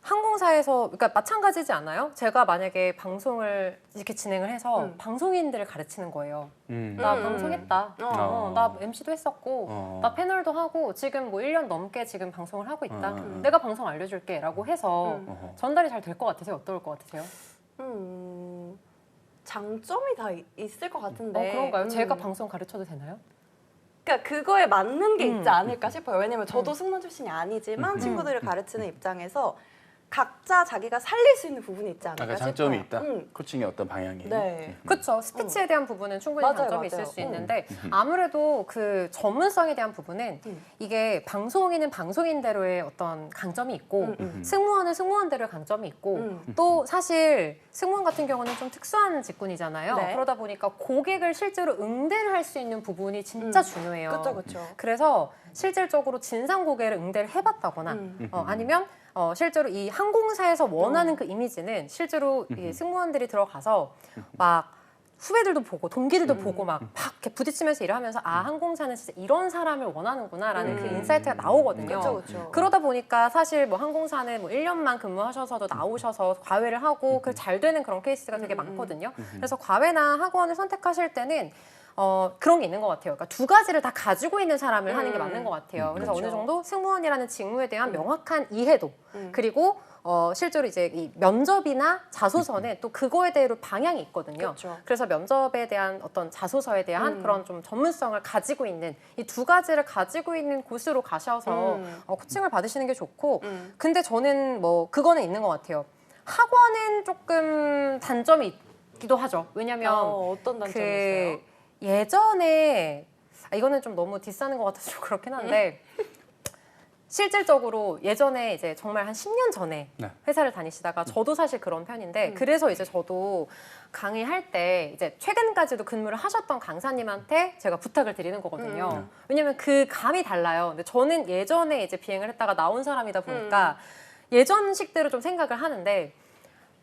항공사에서 그러니까 마찬가지지 않아요? 제가 만약에 방송을 이렇게 진행을 해서 방송인들을 가르치는 거예요. 나 방송했다. 나 MC도 했었고 나 패널도 하고 지금 뭐 1년 넘게 지금 방송을 하고 있다. 내가 방송 알려줄게 라고 해서 전달이 잘 될 것 같으세요? 어떨 것 같으세요? 장점이 다 있을 것 같은데 그런가요? 제가 방송 가르쳐도 되나요? 그러니까 그거에 맞는 게 있지 않을까 싶어요. 왜냐면 저도 승무원 출신이 아니지만 친구들을 가르치는 입장에서 각자 자기가 살릴 수 있는 부분이 있지 않을까 아까 싶어요. 장점이 있다. 코칭의 어떤 방향이. 네. 그렇죠. 스피치에 대한 부분은 충분히 맞아요, 장점이 맞아요. 있을 수 있는데 아무래도 그 전문성에 대한 부분은 이게 방송인은 방송인대로의 어떤 강점이 있고 승무원은 승무원대로의 강점이 있고 또 사실 승무원 같은 경우는 좀 특수한 직군이잖아요. 네. 그러다 보니까 고객을 실제로 응대를 할 수 있는 부분이 진짜 중요해요. 그렇죠. 그래서 실질적으로 진상 고객을 응대를 해봤다거나 아니면 실제로 이 항공사에서 원하는 그 이미지는 실제로 이 승무원들이 들어가서 막 후배들도 보고 동기들도 보고 막 이렇게 부딪히면서 일을 하면서 아 항공사는 진짜 이런 사람을 원하는구나라는 그 인사이트가 나오거든요. 그렇죠. 그러다 보니까 사실 뭐 항공사는 뭐 1년만 근무하셔서도 나오셔서 과외를 하고 그 잘 되는 그런 케이스가 되게 많거든요. 그래서 과외나 학원을 선택하실 때는 그런 게 있는 것 같아요. 그러니까 두 가지를 다 가지고 있는 사람을 하는 게 음. 맞는 것 같아요. 그래서 그렇죠. 어느 정도 승무원이라는 직무에 대한 명확한 이해도 그리고 실제로 이제 이 면접이나 자소서는 또 그거에 대로 방향이 있거든요. 그렇죠. 그래서 면접에 대한 어떤 자소서에 대한 그런 좀 전문성을 가지고 있는 이 두 가지를 가지고 있는 곳으로 가셔서 코칭을 받으시는 게 좋고 근데 저는 뭐 그거는 있는 것 같아요. 학원은 조금 단점이 있기도 하죠. 왜냐면 어떤 단점이 있어요? 예전에 이거는 좀 너무 디스하는 것 같아서 좀 그렇긴 한데 실질적으로 예전에 이제 정말 한 10년 전에 네. 회사를 다니시다가 저도 사실 그런 편인데 그래서 이제 저도 강의할 때 이제 최근까지도 근무를 하셨던 강사님한테 제가 부탁을 드리는 거거든요. 왜냐면 그 감이 달라요. 근데 저는 예전에 이제 비행을 했다가 나온 사람이다 보니까 예전식대로 좀 생각을 하는데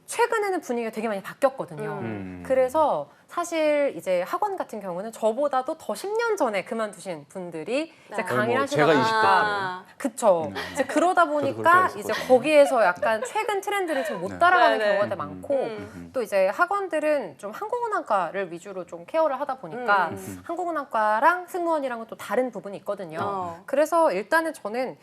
최근에는 분위기가 되게 많이 바뀌었거든요. 그래서 사실 이제 학원 같은 경우는 저보다도 더 10년 전에 그만두신 분들이 이제 네. 강의를 뭐 하시다가 제가 20대 때예요. 그쵸. 이제 그러다 보니까 그렇게 이제 했었거든요. 거기에서 약간 최근 트렌드를 좀 못 네. 따라가는 네네. 경우가 많고 또 이제 학원들은 좀 항공운항과를 위주로 좀 케어를 하다 보니까 항공운항과랑 승무원이랑은 또 다른 부분이 있거든요. 그래서 일단은 저는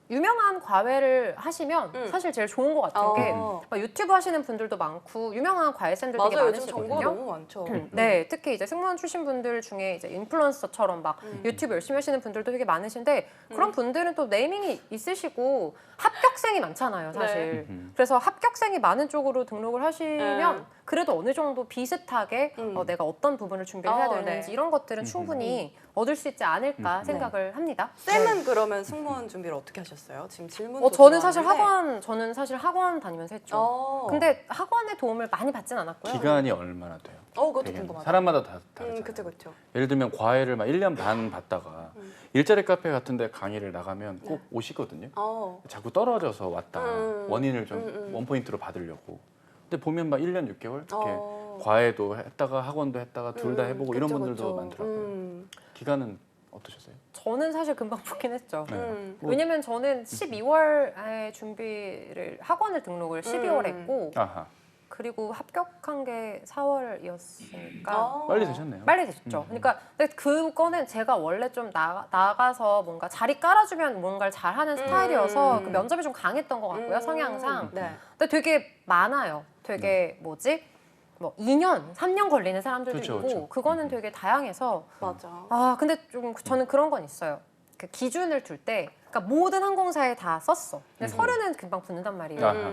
유명한 과외를 하시면 사실 제일 좋은 것 같은 게 막 유튜브 하시는 분들도 많고 유명한 과외쌤들 되게 맞아요. 요즘 정보가 많으시거든요. 너무 많죠. 네, 특히 이제 승무원 출신 분들 중에 이제 인플루언서처럼 막 유튜브 열심히 하시는 분들도 되게 많으신데 그런 분들은 또 네이밍이 있으시고 합격생이 많잖아요, 사실. 그래서 합격생이 많은 쪽으로 등록을 하시면 그래도 어느 정도 비슷하게 내가 어떤 부분을 준비를 해야 되는지 네. 이런 것들은 충분히 얻을 수 있지 않을까 생각을 합니다. 쌤은 그러면 승무원 준비를 어떻게 하셨어요? 지금 질문. 저는 사실 학원 다니면서 했죠. 근데 근데 학원의 도움을 많이 받진 않았고요. 기간이 얼마나 돼요? 그것도 되게 궁금하다. 사람마다 다 다르잖아요. 그쵸. 예를 들면 과외를 막 1년 반 받다가 일자리 카페 같은 데 강의를 나가면 꼭 오시거든요. 자꾸 떨어져서 왔다. 원인을 좀 원포인트로 받으려고. 근데 보면 막 1년 6개월 이렇게 과외도 했다가 학원도 했다가 둘 다 해보고 이런 분들도 많더라고요. 기간은 어떠셨어요? 저는 사실 금방 붙긴 했죠. 네. 뭐- 왜냐면 저는 12월에 준비를 학원을 등록을 12월 했고 아하. 그리고 합격한 게 4월이었으니까 빨리 되셨네요. 빨리 됐죠. 그러니까 근데 그거는 제가 원래 좀 나가서 뭔가 자리 깔아주면 뭔가를 잘하는 스타일이어서 그 면접이 좀 강했던 것 같고요, 성향상. 네. 근데 되게 많아요. 되게 뭐지? 뭐 2년, 3년 걸리는 사람들도 그쵸, 있고 그쵸. 그거는 되게 다양해서 맞아. 근데 좀 저는 그런 건 있어요. 그 기준을 둘 때 그러니까 모든 항공사에 다 썼어. 근데 서류는 금방 붙는단 말이에요. 아하.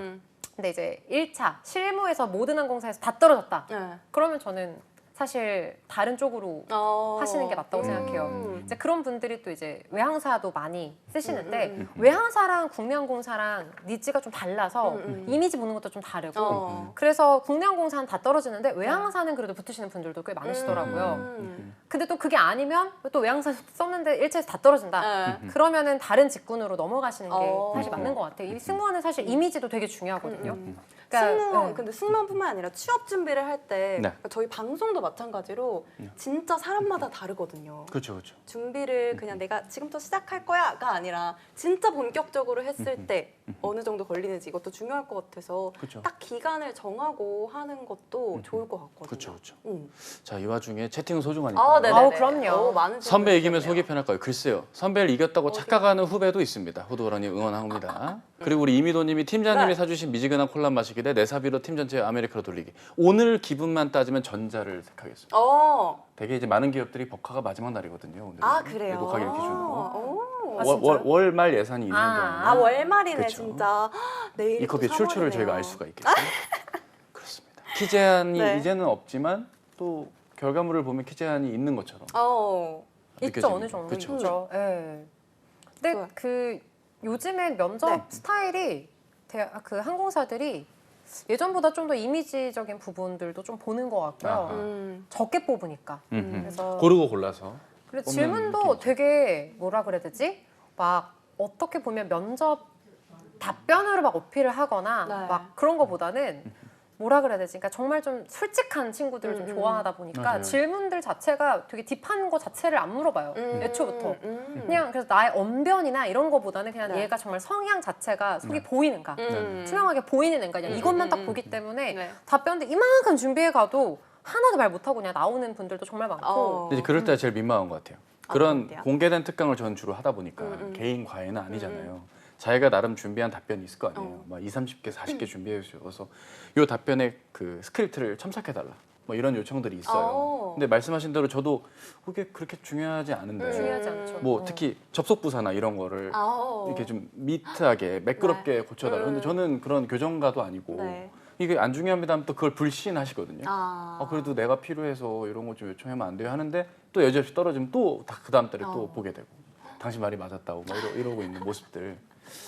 근데 이제 1차 실무에서 모든 항공사에서 다 떨어졌다. 네. 그러면 저는 사실 다른 쪽으로 하시는 게 맞다고 생각해요. 이제 그런 분들이 또 이제 외항사도 많이 쓰시는데 외항사랑 국내항공사랑 니즈가 좀 달라서 이미지 보는 것도 좀 다르고 그래서 국내항공사는 다 떨어지는데 외항사는 그래도 붙으시는 분들도 꽤 많으시더라고요. 근데 또 그게 아니면 또 외항사 썼는데 1차에서 다 떨어진다. 그러면은 다른 직군으로 넘어가시는 게 사실 맞는 것 같아요. 이 승무원은 사실 이미지도 되게 중요하거든요. 승무원, 네. 근데 승무원뿐만 아니라 취업 준비를 할 때 네. 저희 방송도 마찬가지로 진짜 사람마다 다르거든요. 그렇죠, 그렇죠. 준비를 그냥 내가 지금부터 시작할 거야가 아니라 진짜 본격적으로 했을 때 어느 정도 걸리는지 이것도 중요할 것 같아서 그쵸. 딱 기간을 정하고 하는 것도 좋을 것 같거든요. 그렇죠, 그렇죠. 응. 자, 이 와중에 채팅은 소중하니까. 아, 네네. 아우, 그럼요. 많은 선배 질문을 이기면 주셨네요. 속이 편할까요? 글쎄요. 선배를 이겼다고 착각하는 후배도 있습니다. 후도라님 응원합니다. 그리고 우리 이미도님이 팀장님이 네. 사주신 미지근한 콜라 마시기 대 내 사비로 팀 전체 아메리카노 돌리기. 오늘 기분만 따지면 전자를 택하겠습니다. 되게 이제 많은 기업들이 법카가 마지막 날이거든요. 오늘 그래요. 녹화기를 기준으로. 진짜요? 월말 예산이 있는 경우는 월말이네 그쵸. 진짜. 내일 이 커피의 출처를 저희가 알 수가 있겠죠. 그렇습니다. 키 제한이 네. 이제는 없지만 또 결과물을 보면 키 제한이 있는 것처럼 있죠, 어느 정도 그쵸. 있죠. 예. 근데 좋아요. 그 요즘에 면접 네. 스타일이 그 항공사들이 예전보다 좀 더 이미지적인 부분들도 좀 보는 것 같고요. 아하. 적게 뽑으니까. 그래서 고르고 골라서. 그리고 뽑는 질문도 느낌이죠. 되게 뭐라 그래야 되지? 막 어떻게 보면 면접 답변으로 막 어필을 하거나 네. 막 그런 거보다는 뭐라 그래야 되지? 그러니까 정말 좀 솔직한 친구들을 좀 좋아하다 보니까 맞아요. 질문들 자체가 되게 딥한 거 자체를 안 물어봐요. 애초부터. 음. 그냥 그래서 나의 언변이나 이런 거보다는 그냥 네. 얘가 정말 성향 자체가 속이 네. 보이는가, 투명하게 보이는 애인가 그냥 이것만 딱 보기 때문에 네. 답변도 이만큼 준비해 가도 하나도 말 못하고 그냥 나오는 분들도 정말 많고 이제 그럴 때가 제일 민망한 것 같아요. 그런 그런데요? 공개된 특강을 저는 주로 하다 보니까 개인 과외는 아니잖아요. 자기가 나름 준비한 답변이 있을 거 아니에요. 막 20, 30개, 40개 준비해 주셔서 요 답변에 그 스크립트를 첨삭해 달라. 뭐 이런 요청들이 있어요. 근데 말씀하신 대로 저도 그게 그렇게 중요하지 않은데 중요하지 않죠. 뭐 특히 접속 부사나 이런 거를 이렇게 좀 미트하게 매끄럽게 고쳐달라. 근데 저는 그런 교정가도 아니고 네. 이게 안 중요합니다 하면 또 그걸 불신하시거든요. 아. 그래도 내가 필요해서 이런 거 좀 요청하면 안 돼요 하는데 또 여지없이 떨어지면 또 그 다음 달에 또 보게 되고 당신 말이 맞았다고 막 이러고 있는 모습들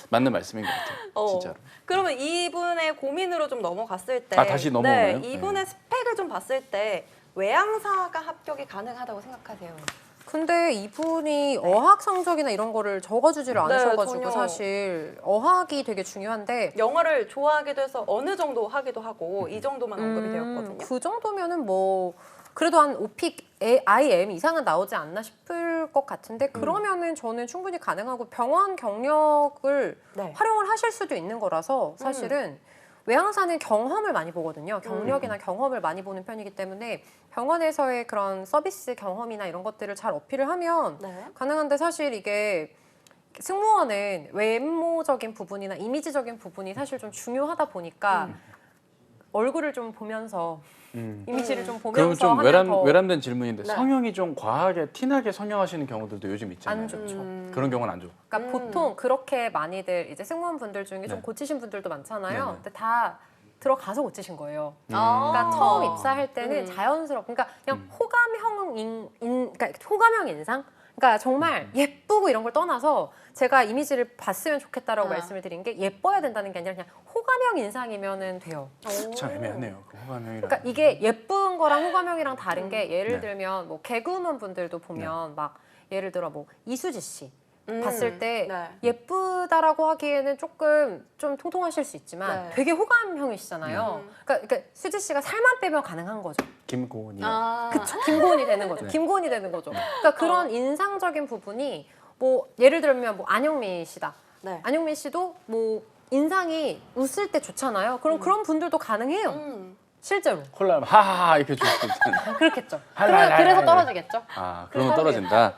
맞는 말씀인 것 같아요. 진짜로. 그러면 이분의 고민으로 좀 넘어갔을 때 다시 넘어오나요? 네, 이분의 스펙을 좀 봤을 때 외항사가 합격이 가능하다고 생각하세요? 근데 이분이 어학 성적이나 이런 거를 적어주지를 네, 않으셔가지고 전혀. 사실 어학이 되게 중요한데 영어를 좋아하기도 해서 어느 정도 하기도 하고 이 정도만 언급이 되었거든요. 그 정도면은 뭐 그래도 한 5픽 IM 이상은 나오지 않나 싶을 것 같은데 그러면은 저는 충분히 가능하고 병원 경력을 네. 활용을 하실 수도 있는 거라서 사실은 외항사는 경험을 많이 보거든요. 경력이나 경험을 많이 보는 편이기 때문에 병원에서의 그런 서비스 경험이나 이런 것들을 잘 어필을 하면 네. 가능한데 사실 이게 승무원은 외모적인 부분이나 이미지적인 부분이 사실 좀 중요하다 보니까 얼굴을 좀 보면서 이미지를 좀 그러면 보면서 좀 하면 더 외람된 질문인데 네. 성형이 좀 과하게 티나게 성형하시는 경우들도 요즘 있잖아요. 안 좋죠. 그런 경우는 안 좋고. 그러니까 보통 그렇게 많이들 이제 승무원분들 중에 좀 네. 고치신 분들도 많잖아요. 네네. 근데 다 들어가서 고치신 거예요. 아. 그러니까 처음 입사할 때는 자연스럽고, 그러니까 그냥 그러니까 호감형 인상. 그러니까 정말 예쁘고 이런 걸 떠나서 제가 이미지를 봤으면 좋겠다라고 말씀을 드린 게 예뻐야 된다는 게 아니라 그냥 호감형 인상이면은 돼요. 참 애매하네요. 그 호감형이랑. 그러니까 이게 예쁜 거랑 호감형이랑 다른 게 예를 네. 들면 뭐 개그우먼 분들도 보면 막 예를 들어 뭐 이수지 씨 봤을 때 네. 예쁘다라고 하기에는 조금 좀 통통하실 수 있지만 네. 되게 호감형이시잖아요. 그러니까 수지 씨가 살만 빼면 가능한 거죠. 김고은이. 그쵸? 김고은이 되는 거죠. 네. 김고은이 되는 거죠. 그러니까 그런 인상적인 부분이 뭐 예를 들면 뭐 안영미 씨다. 네. 안영미 씨도 뭐 인상이 웃을 때 좋잖아요. 그럼 그런 분들도 가능해요. 실제로. 콜라 하하하 이렇게 줄 수도 있잖아요. 그렇겠죠. 할랄랄랄. 그래서 떨어지겠죠. 그러면 떨어진다.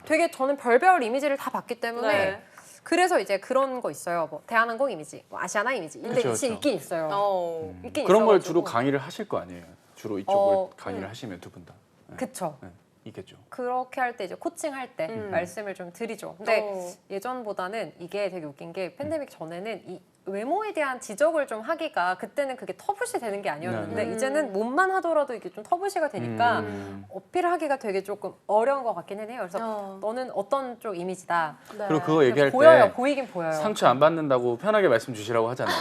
되게 저는 별별 이미지를 다 봤기 때문에 네. 그래서 이제 그런 거 있어요. 뭐 대한항공 이미지, 뭐 아시아나 이미지. 근데 그쵸, 있긴 그쵸. 있어요. 있긴 그런 걸 있어가지고. 주로 강의를 하실 거 아니에요. 주로 이쪽을 어, 강의를 하시면 두 분 다. 네. 그쵸. 네. 있겠죠. 그렇게 할 때 이제 코칭할 때 말씀을 좀 드리죠. 근데 예전보다는 이게 되게 웃긴 게 팬데믹 전에는 이 외모에 대한 지적을 좀 하기가 그때는 그게 터부시 되는 게 아니었는데 이제는 몸만 하더라도 이게 좀 터부시가 되니까 어필하기가 되게 조금 어려운 것 같기는 해요. 그래서 너는 어떤 쪽 이미지다. 네. 그리고 그거 얘기할 보여요. 때 보이긴 보여요. 상처 안 받는다고 편하게 말씀 주시라고 하잖아요.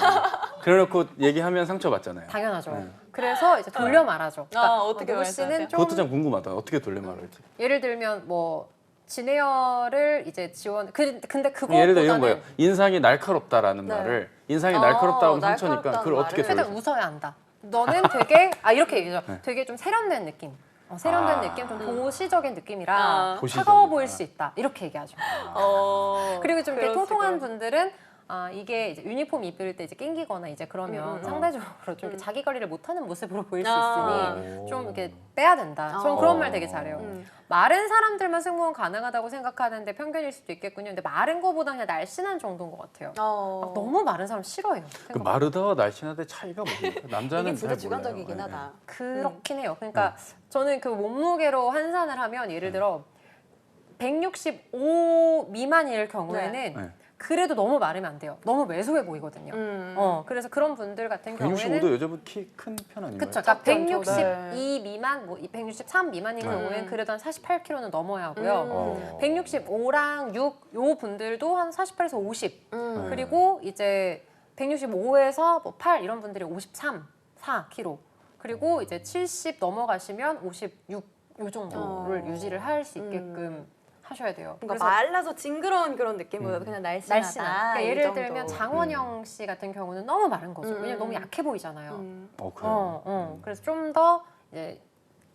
그래놓고 얘기하면 상처 받잖아요. 당연하죠. 네. 그래서 이제 돌려 말하죠. 그러니까 어떻게 노부 씨는 말씀하세요? 좀 그것도 참 궁금하다. 어떻게 돌려 말할지. 예를 들면 뭐 진에어를 이제 지원 근데 그거보다는 예를 들어 이런 거예요. 인상이 날카롭다라는 네. 말을 인상이 날카롭다고 하면 상처니까 날카롭다는 그걸 어떻게 말을. 돌려? 일단 웃어야 한다. 너는 되게 이렇게 얘기죠. 되게 좀 세련된 느낌. 세련된 느낌, 좀 도시적인 느낌이라 도시적이다. 차가워 보일 수 있다. 이렇게 얘기하죠. 그리고 좀 이렇게 그럴 통통한 수가. 분들은 이게 이제 유니폼 입을 때 이제 낑기거나 이제 그러면 상대적으로 좀 이렇게 자기 관리를 못하는 모습으로 보일 수 있으니 좀 이렇게 빼야 된다. 저는 그런 말 되게 잘해요. 마른 사람들만 승무원 가능하다고 생각하는데 편견일 수도 있겠군요. 근데 마른 거보다 그냥 날씬한 정도인 것 같아요. 막 너무 마른 사람 싫어해요. 그 마르다와 날씬한데 차이가 뭡니까? 남자는 이게 진짜 잘 몰라요. 주관적이긴 네, 하다. 그렇긴 해요. 그러니까 저는 그 몸무게로 환산을 하면 예를 들어 165 미만일 경우에는 네. 그래도 너무 마르면 안 돼요. 너무 왜소해 보이거든요. 그래서 그런 분들 같은 경우에는 165도 여자분 키 큰 편 아닌가요? 그쵸. 그러니까 작지 않죠. 162 미만, 뭐 163 미만인 경우에는 그래도 한 48kg는 넘어야 하고요. 165랑 6 요 분들도 한 48에서 50. 그리고 이제 165에서 뭐 8 이런 분들이 53, 4kg. 그리고 이제 70 넘어가시면 56 요 정도를 유지를 할 수 있게끔 하셔야 돼요. 그러니까 말라서 징그러운 그런 느낌보다 그냥 날씬하다. 날씬한. 그러니까 이 예를 정도. 들면 장원영 씨 같은 경우는 너무 마른 거죠. 왜냐면 너무 약해 보이잖아요. 그래요. 그래서 좀 더 이제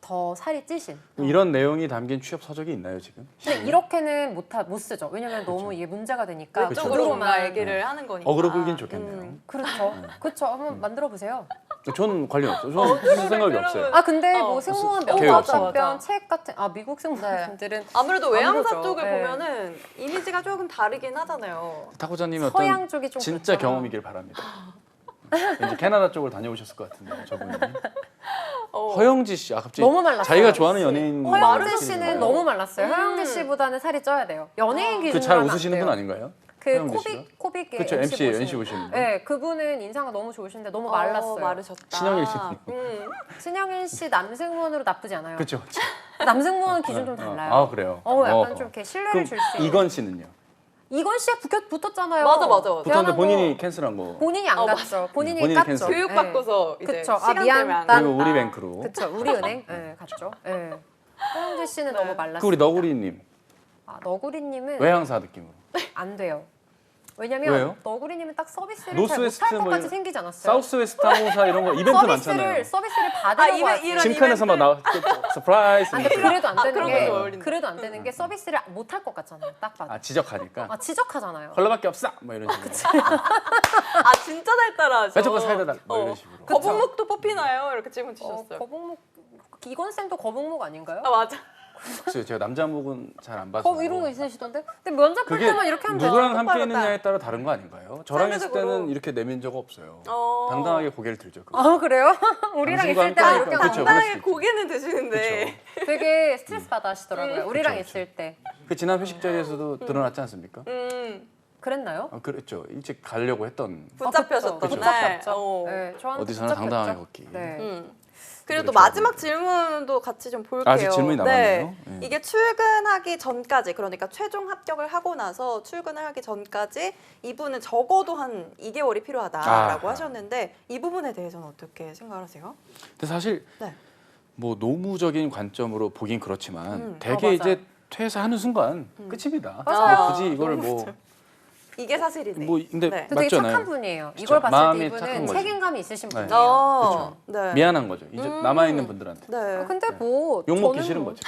더 살이 찌신. 이런 내용이 담긴 취업 서적이 있나요 지금? 근데 이렇게는 못 쓰죠. 왜냐면 너무 이게 문제가 되니까 쪽으로 뭔가 주도로만 얘기를 하는 거니까. 어그로 끌긴 좋겠네요. 그렇죠. 그렇죠. 한번 만들어 보세요. 저는 관련 없어요. 저는 무슨 생각이 그러면- 없어요. 아 근데 뭐 승무원 계획 면접 없어요. 답변 책 같은 미국 네. 승무원들은 아무래도 외항사 아무래도, 쪽을 네. 보면은 이미지가 조금 다르긴 하잖아요. 타고자님이 서양 어떤 쪽이 좀 진짜 그렇잖아. 경험이길 바랍니다. 왠지 캐나다 쪽을 다녀오셨을 것 같은데 저분이. 어. 허영지 씨, 갑자기 너무 말랐어요. 자기가 좋아하는 연예인. 허영재 마르셨어요. 씨는 너무 말랐어요. 음. 허영재 씨보다는 살이 쪄야 돼요. 연예인 기준으로 그잘 하면 안 웃으시는 분 돼요. 아닌가요? 그 허영재 씨가? 코빅 그쵸, MC 보시는 분. 네, 그분은 인상가 너무 좋으신데 너무 말랐어요. 마르셨다. 신영일 씨. 신영일 씨 남승무원으로 나쁘지 않아요. 그렇죠. 남승무원 기준 좀 달라요. 아 그래요. 약간 좀 이렇게 신뢰를 줄 수 있는. 이건 씨는요? 이건 씨가 붙었잖아요. 맞아. 붙었는데 대한항공 본인이 캔슬한 거. 본인이 안 갔죠. 본인이 본인이 깠죠. 캔슬. 교육 받고서 이제 그쵸. 시간 미안, 때문에 안 난- 그리고 간다. 우리뱅크로. 그쵸. 우리은행 갔죠. 허영재 씨는 네. 너무 말랐어요. 그 우리 너구리님 너구리님은 외항사 느낌으로. 안 돼요. 왜냐면 왜요? 너구리님은 딱 서비스를 노스웨스트 잘 못할 것 뭐 같이 생기지 않았어요? 사우스웨스트 항공사 이런 거 이벤트 많잖아요. 서비스를 받으려고 하지. 이런 짐칸에서 막 나와 서프라이즈. 근데 그래도 안 되는 그런 게 거 좀 어울린다. 그래도 안 되는 게 서비스를 못할 것 같잖아요. 딱 봐도. 지적하니까. 지적하잖아요. 컬러밖에 없어. 뭐 이런 식으로. 진짜 잘 따라하죠. 빼줘가 사이다 달. 뭐 이런 식으로. 거북목도 뽑히나요? 이렇게 질문 주셨어요. 거북목 이건 쌤도 거북목 아닌가요? 맞아. 글쎄요, 제가 남자목은 잘 안 봐서. 이런 거 있으시던데? 근데 면접 볼 그게 때만 이렇게 하면 누구랑 되잖아. 함께 똑바로 있느냐에 따라 다른 거 아닌가요? 저랑 있을 상대적으로. 때는 이렇게 내민 적 없어요. 어. 당당하게 고개를 들죠. 그래요? 우리랑 당신과 있을 때만 함께 이렇게 하니까 하면 그쵸, 당당하게 그럴 수도 고개는 드시는데. 되게 스트레스 받아 하시더라고요. 우리랑 그쵸, 그쵸. 있을 때. 그 지난 회식 자리에서도 드러났지 않습니까? 그랬나요? 그랬죠. 일찍 가려고 했던 붙잡혀셨던 그쵸. 날. 붙잡혔죠. 네, 저한테 어디서나 붙잡혔죠. 당당하게 걷기. 네. 그리고 노래 또 좋아하는데. 마지막 질문도 같이 좀 볼게요. 아직 질문이 남았네요. 네. 이게 출근하기 전까지, 그러니까 최종 합격을 하고 나서 출근을 하기 전까지 이분은 적어도 한 2개월이 필요하다라고 아. 하셨는데 이 부분에 대해서는 어떻게 생각하세요? 근데 사실 네. 뭐 노무적인 관점으로 보긴 그렇지만 되게 맞아요. 이제 퇴사하는 순간 끝입니다. 맞아요. 굳이 이걸 뭐 이게 사실이네. 근데 네. 되게 맞잖아요. 착한 분이에요. 그쵸. 이걸 봤을 때 마음이 착한 이분은 거지. 책임감이 있으신 네. 분이에요. 네. 미안한 거죠. 이제 남아 있는 분들한테 네. 근데 뭐 욕 먹기 저는 싫은 뭐- 거죠.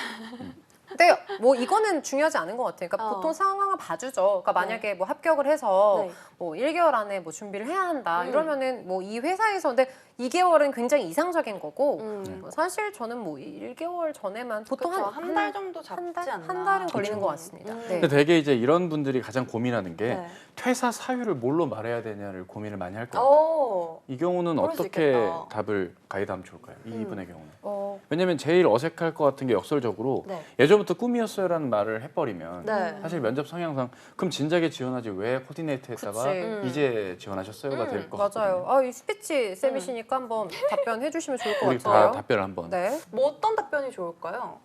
근데 뭐 이거는 중요하지 않은 것 같아요. 그러니까 어. 보통 상황을 봐주죠. 그러니까 만약에 뭐 합격을 해서 네. 뭐 1개월 안에 뭐 준비를 해야 한다. 이러면은 뭐 이 회사에서 근데 2개월은 굉장히 이상적인 거고 뭐 사실 저는 뭐 1개월 전에만 보통 그쵸, 한 달 정도 잡지 한 달, 않나. 한 달은 걸리는 것 같습니다. 네. 근데 되게 이제 이런 분들이 가장 고민하는 게 네. 퇴사 사유를 뭘로 말해야 되냐를 고민을 많이 할 거예요. 어. 이 경우는 그럴 수 어떻게 있겠다. 답을 가이드하면 좋을까요? 이분의 경우는. 왜냐면 왜냐면 제일 어색할 것 같은 게 역설적으로 네. 예전부터 꿈이었어요라는 말을 해버리면 네. 사실 면접 성향상 그럼 진작에 지원하지 왜 코디네이터에다가 그치. 이제 지원하셨어요가 될 것 맞아요. 같거든요. 이 스피치 쌤이시니까 한번 답변해 주시면 좋을 것 우리 다 같아요. 답변을 한번. 네. 뭐 어떤 답변이 좋을까요?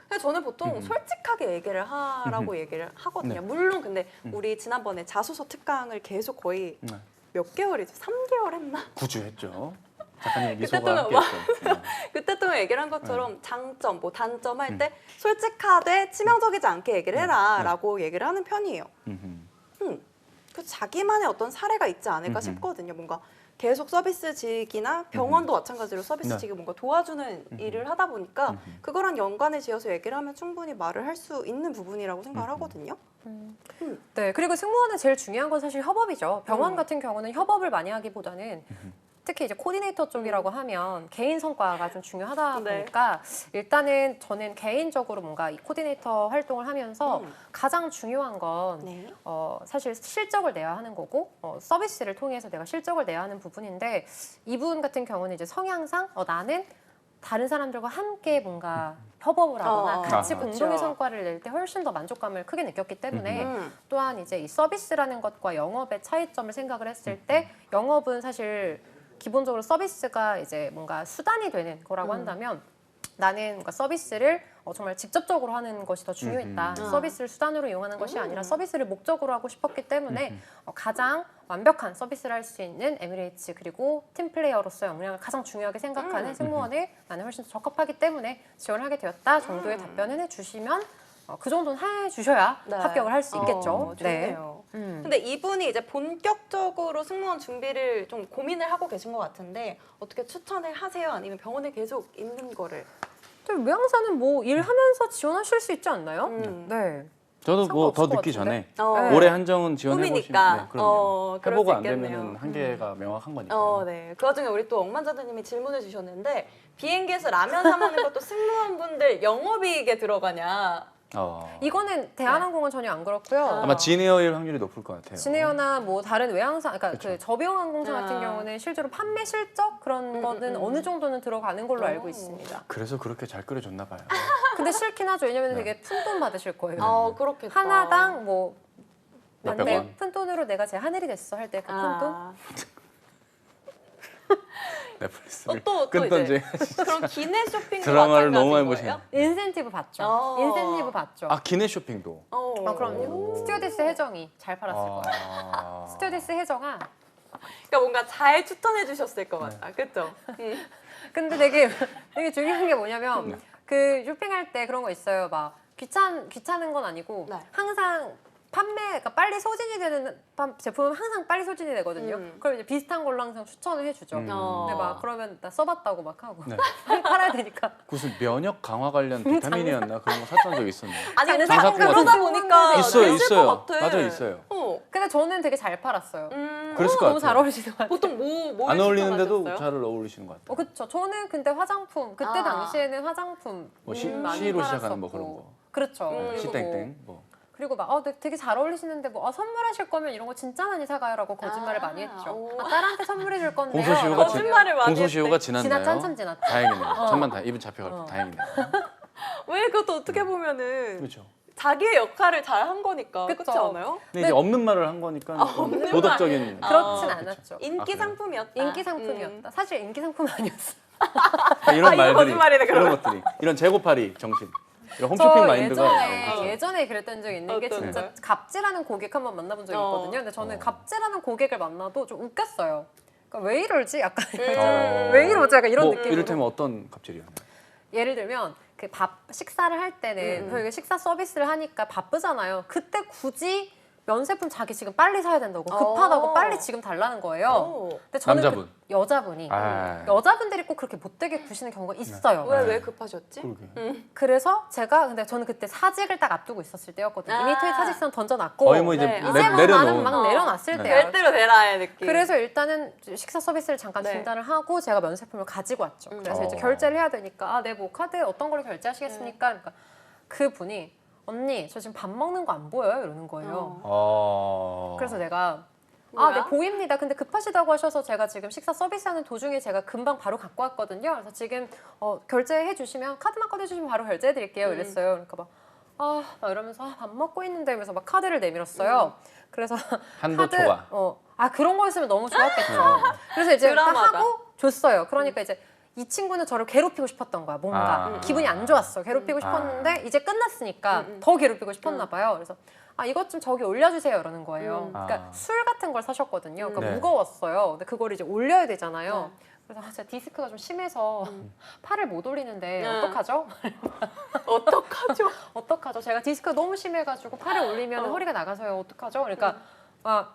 근데 저는 보통 솔직하게 얘기를 하라고 얘기를 하거든요. 네. 물론 근데 우리 지난번에 자소서 특강을 계속 거의 네. 몇 개월이죠? 3개월 했나? 구주했죠. 작가님 그때 미소가 또 함께했죠. 그때 또 얘기를 한 것처럼 네. 장점, 뭐 단점 할 때 솔직하되 치명적이지 않게 얘기를 해라라고 얘기를 하는 편이에요. 그 자기만의 어떤 사례가 있지 않을까 싶거든요. 뭔가 계속 서비스직이나 병원도 마찬가지로 서비스직이 뭔가 도와주는 일을 하다 보니까 그거랑 연관을 지어서 얘기를 하면 충분히 말을 할 수 있는 부분이라고 생각을 하거든요. 네. 그리고 승무원은 제일 중요한 건 사실 협업이죠. 병원 같은 경우는 협업을 많이 하기보다는 특히 이제 코디네이터 쪽이라고 하면 개인 성과가 좀 중요하다 네. 보니까 일단은 저는 개인적으로 뭔가 이 코디네이터 활동을 하면서 가장 중요한 건 네. 사실 실적을 내야 하는 거고 서비스를 통해서 내가 실적을 내야 하는 부분인데 이분 같은 경우는 이제 성향상 나는 다른 사람들과 함께 뭔가 협업을 하거나 같이 아, 공동의 그렇죠. 성과를 낼 때 훨씬 더 만족감을 크게 느꼈기 때문에 음. 또한 이제 이 서비스라는 것과 영업의 차이점을 생각을 했을 때 영업은 사실 기본적으로 서비스가 이제 뭔가 수단이 되는 거라고 한다면 나는 뭔가 서비스를 정말 직접적으로 하는 것이 더 중요했다. 서비스를 수단으로 이용하는 것이 아니라 서비스를 목적으로 하고 싶었기 때문에 가장 완벽한 서비스를 할 수 있는 에미레이츠 그리고 팀 플레이어로서의 역량을 가장 중요하게 생각하는 승무원에 나는 훨씬 더 적합하기 때문에 지원을 하게 되었다 정도의 답변을 해주시면 그 정도는 해주셔야 네. 합격을 할 수 있겠죠. 좋네요. 근데 이분이 이제 본격적으로 승무원 준비를 좀 고민을 하고 계신 것 같은데 어떻게 추천을 하세요? 아니면 병원에 계속 있는 거를? 근데 외항사는 뭐 일하면서 지원하실 수 있지 않나요? 음. 네. 저도 뭐 더 상관없을 것 늦기 같은데? 전에 네. 올해 한정은 지원해보시면 꿈이니까. 그럼요. 그럴 해보고 수 안 있겠네요. 되면 한계가 명확한 거니까. 네. 그 와중에 우리 또 억만장자님이 질문을 주셨는데 비행기에서 라면 사 먹는 것도 승무원분들 영업이익에 들어가냐? 이거는 대한항공은 전혀 안 그렇고요. 아마 진에어일 확률이 높을 것 같아요. 진에어나 뭐 다른 외항사, 그러니까 그쵸. 그 저비용항공사 같은 아. 경우는 실제로 판매 실적 그런 거는 어느 정도는 들어가는 걸로 알고 있습니다. 그래서 그렇게 잘 끓여줬나 봐요. 근데 싫긴 하죠. 왜냐면 네. 되게 푼돈 받으실 거예요. 그렇겠다. 하나당 뭐 몇백 내 원? 푼돈으로 내가 제 하늘이 됐어 할 때 그 푼돈. 넷플릭스를 또 끊던지. 그럼 기내 쇼핑도 드라마를 너무 많이 마찬가지인 거예요? 인센티브 받죠. 인센티브 받죠. 아 기내 쇼핑도. 그럼요. 스튜어디스 혜정이 잘 팔았을 거예요. 스튜어디스 혜정아. 그러니까 뭔가 잘 추천해 주셨을 것 같다. 그렇죠? 근데 되게 중요한 게 뭐냐면 네. 그 쇼핑할 때 그런 거 있어요. 막 귀찮은 건 아니고 네. 항상 그러니까 빨리 소진이 되는 제품은 항상 빨리 소진이 되거든요. 그럼 이제 비슷한 걸로 항상 추천을 해주죠. 근데 막 그러면 나 써봤다고 막 하고 네. 빨리 팔아야 되니까. 무슨 면역 강화 관련 비타민이었나 그런 거 샀던 적 있었나요? 아니 근데 장사꾼 그러다 같은 보니까 있어요, 있을 있어요. 것 같아. 맞아요, 있어요. 근데 저는 되게 잘 팔았어요. 그랬을 것 너무 같아요. 잘 어울리시는 것 같아요. 보통 뭐 안 어울리는데도 추천하셨어요? 잘 어울리시는 것 같아요. 그렇죠. 저는 근데 화장품 그때 당시에는 화장품 뭐 많이 C로 팔았었고. 시작하는 뭐 그런 거. 그렇죠. 그리고 시땡땡 뭐. 그리고 막 되게 잘 어울리시는데 뭐 선물하실 거면 이런 거 진짜 많이 사가요라고 거짓말을 많이 했죠. 딸한테 선물해 줄 건데요. 공소시효가 라고 거짓말을 많이 공소시효가 지났나요? 지났죠, 한참 지났죠. 다행이네요. 천만 다 입은 잡혀갈 다행이네요. 왜 그것도 어떻게 보면은 그렇죠. 자기의 역할을 잘 한 거니까 그쵸. 그렇지 않아요? 근데 이제 없는 말을 한 거니까 없는 도덕적인. 그렇진 않았죠. 인기 그래요? 상품이었다. 인기 상품이었다. 사실 인기 상품 아니었어. 이런 이거 말들이 거짓말이네, 이런 그러면. 것들이 이런 재고팔이 정신. 이런 홈쇼핑 마인드가 예전에 그랬던 적이 있는 게 어떤 진짜 거요? 갑질하는 고객 한 번 만나본 적이 있거든요. 근데 저는 갑질하는 고객을 만나도 좀 웃겼어요. 그러니까 왜 이러지? 약간 왜 이러지? 약간 이런 뭐 느낌으로. 이를테면 어떤 갑질이었나요? 예를 들면 그 식사를 할 때는 저희가 식사 서비스를 하니까 바쁘잖아요. 그때 굳이 면세품 자기 지금 빨리 사야 된다고 급하다고 빨리 지금 달라는 거예요. 근데 저는 남자분? 여자분이 아. 여자분들이 꼭 그렇게 못되게 구시는 경우가 있어요. 왜 급하셨지? 그러게. 그래서 근데 저는 그때 사직을 딱 앞두고 있었을 때였거든요. 이미 아. 사직선 던져놨고 거의 뭐 이제 네. 이제 뭐 나는 내려놓은. 막 내려놨을 네. 때예요. 될 대로 되라의 느낌. 그래서 일단은 식사 서비스를 잠깐 네. 중단을 하고 제가 면세품을 가지고 왔죠. 그래서 이제 결제를 해야 되니까 네, 뭐 카드 어떤 걸로 결제하시겠습니까? 그러니까 그 분이 언니 저 지금 밥 먹는 거 안 보여요? 이러는 거예요. 그래서 내가 뭐야? 네 보입니다. 근데 급하시다고 하셔서 제가 지금 식사 서비스하는 도중에 제가 금방 바로 갖고 왔거든요. 그래서 지금 결제해 주시면 카드만 꺼내 주시면 바로 결제해 드릴게요. 이랬어요. 그러니까 막 이러면서 밥 먹고 있는데 이러면서 막 카드를 내밀었어요. 그래서 한도 초과. 그런 거였으면 너무 좋았겠죠. 그래서 이제 딱 드라마다. 하고 줬어요. 그러니까 이제 이 친구는 저를 괴롭히고 싶었던 거야. 뭔가 기분이 안 좋았어. 괴롭히고 싶었는데 이제 끝났으니까 더 괴롭히고 싶었나 봐요. 그래서 이것 좀 저기 올려주세요 이러는 거예요. 그러니까 술 같은 걸 사셨거든요. 그러니까 네. 무거웠어요. 근데 그걸 이제 올려야 되잖아요. 그래서 제가 디스크가 좀 심해서 팔을 못 올리는데 어떡하죠? 어떡하죠? 어떡하죠? 제가 디스크가 너무 심해가지고 팔을 올리면 허리가 나가서요. 어떡하죠? 그러니까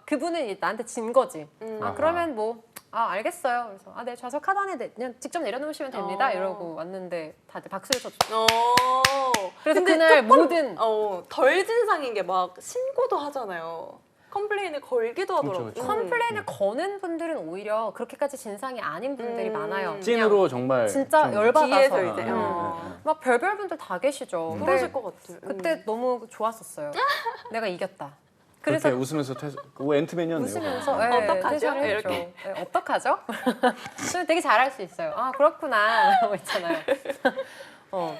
그분은 나한테 진 거지. 그러면 뭐 알겠어요. 그래서 네 좌석 하단에 그냥 직접 내려놓으시면 됩니다. 이러고 왔는데 다들 박수를 쳐주죠. 그래서 근데 그날 조금, 모든 덜 진상인 게 막 신고도 하잖아요. 컴플레인을 걸기도 하더라고요. 그렇죠. 컴플레인을 거는 분들은 오히려 그렇게까지 진상이 아닌 분들이 많아요. 찐으로 정말 진짜 좀 열받아서 뒤에서 이제 막 별별 분들 다 계시죠. 근데 그러실 것 같아. 그때 너무 좋았어요. 내가 이겼다. 그래서 그래서 웃으면서 그 앤트맨이었네요. 웃으면서 어떡하죠? 퇴사를 했죠. 이렇게. 어떡하죠? 저는 되게 잘할 수 있어요. 그렇구나 이런 거 있잖아요. 네.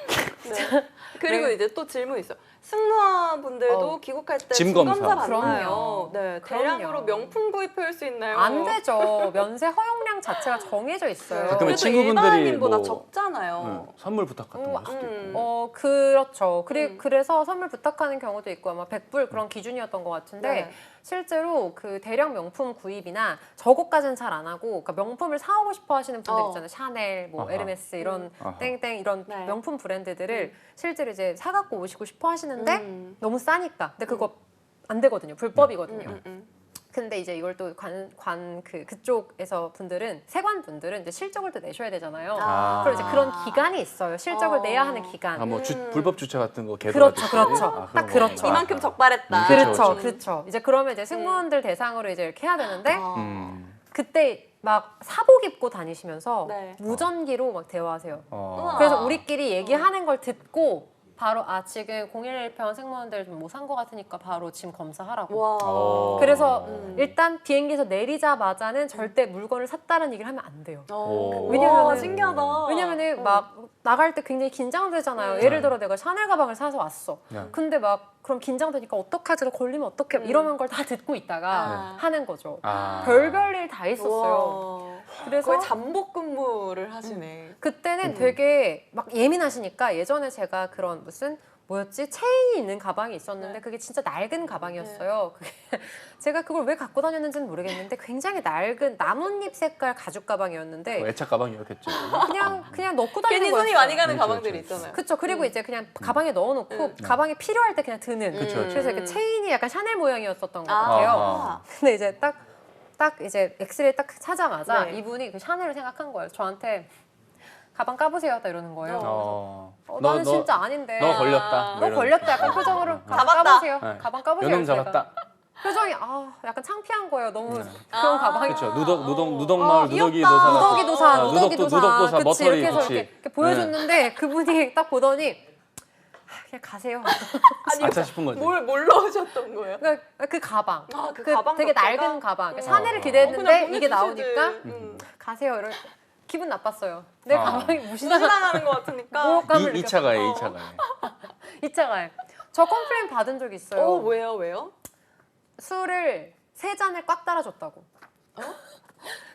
그리고 이제 또 질문 있어요. 승무원분들도 귀국할 때 짐 짐검사 검사. 받나요? 그럼요. 네, 그럼요. 대량으로 명품 구입할 수 있나요? 안 되죠. 면세 허용량 자체가 정해져 있어요. 가끔은 그래도 친구분들이 일반인보다 뭐, 적잖아요. 선물 부탁 같은 거 할 수도 있고. 그렇죠. 그래서 선물 부탁하는 경우도 있고 아마 100불 그런 기준이었던 것 같은데 네. 실제로 그 대량 명품 구입이나 저거까지는 잘 안 하고 그러니까 명품을 사오고 싶어 하시는 분들 있잖아요. 샤넬, 뭐 아하. 에르메스 이런 아하. 땡땡 이런 네. 명품 브랜드들을 실제로 이제 사갖고 오시고 싶어 하시는데 너무 싸니까. 근데 그거 안 되거든요. 불법이거든요. 근데 이제 이걸 또 그쪽에서 분들은 세관 분들은 이제 실적을 또 내셔야 되잖아요. 아. 그리고 이제 그런 기간이 있어요. 실적을 내야 하는 기간. 아, 뭐 불법 주차 같은 거 그렇죠, 개도하듯이? 그렇죠. 아, 딱 그런 그렇죠. 거구나. 이만큼 적발했다. 그렇죠, 그렇죠, 그렇죠. 그렇죠. 이제 그러면 이제 승무원들 대상으로 이제 이렇게 해야 되는데 음. 그때 막 사복 입고 다니시면서 네. 무전기로 막 대화하세요. 우와. 그래서 우리끼리 얘기하는 걸 듣고 바로 지금 011편 승무원들 좀 뭐 산 거 같으니까 바로 짐 검사하라고. 와. 그래서 일단 비행기에서 내리자마자는 절대 물건을 샀다는 얘기를 하면 안 돼요. 왜냐면 왜냐면은- 신기하다. 왜냐면은 막 나갈 때 굉장히 긴장되잖아요. 예를 들어 내가 샤넬 가방을 사서 왔어. 네. 근데 막 그럼 긴장되니까 어떡하지? 걸리면 어떡해? 이러는 걸 다 듣고 있다가 아. 하는 거죠. 아. 별별 일 다 있었어요. 우와. 그래서 거의 잠복 근무를 하시네. 그때는 되게 막 예민하시니까 예전에 제가 그런 무슨 뭐였지? 체인이 있는 가방이 있었는데 그게 진짜 낡은 가방이었어요. 그게 제가 그걸 왜 갖고 다녔는지는 모르겠는데 굉장히 낡은 나뭇잎 색깔 가죽 가방이었는데 뭐 애착 가방이었겠죠. 그냥 넣고 다니는 괜히 거였어요. 손이 많이 가는 그렇죠, 가방들이 그렇죠. 있잖아요. 그쵸. 그리고 이제 그냥 가방에 넣어놓고 네. 가방에 필요할 때 그냥 드는. 그쵸, 그쵸. 그래서 이렇게 체인이 약간 샤넬 모양이었었던 것 아. 같아요. 아하. 근데 이제 딱 이제 엑스레이 딱 사자마자 네. 이분이 그 샤넬을 생각한 거예요. 저한테 가방 까보세요. 딱 이러는 거예요. 나는 진짜 아닌데. 너 걸렸다. 너 뭐 이런. 걸렸다. 약간 표정으로 가방 잡았다. 까보세요. 네. 가방 까보세요. 요놈 그래서 내가 잡았다. 표정이 약간 창피한 거예요. 너무 그런 가방이. 그렇죠. 누덕마을 누더기 귀엽다. 도사. 누더기 도사, 아, 누더기 도사, 누덕도사 그치, 머터리 이렇게 해서 그치. 이렇게 보여줬는데 그분이 딱 보더니 그냥 가세요. 아차 싶은 거지. 뭘 넣으셨던 거예요? 그러니까 그 가방, 그 가방 되게 자체가? 낡은 가방. 음. 샤넬을 그냥 기대했는데 이게 보내주시지. 나오니까 가세요. 가세요. 기분 나빴어요. 내 아. 가방이 무시당한 무시당하는 것 같으니까. 모욕감을 2차 가해, 어. 2차 가해. 2차 가요. 저 컴플레인 받은 적 있어요. 왜요? 술을 3잔을 꽉 따라줬다고.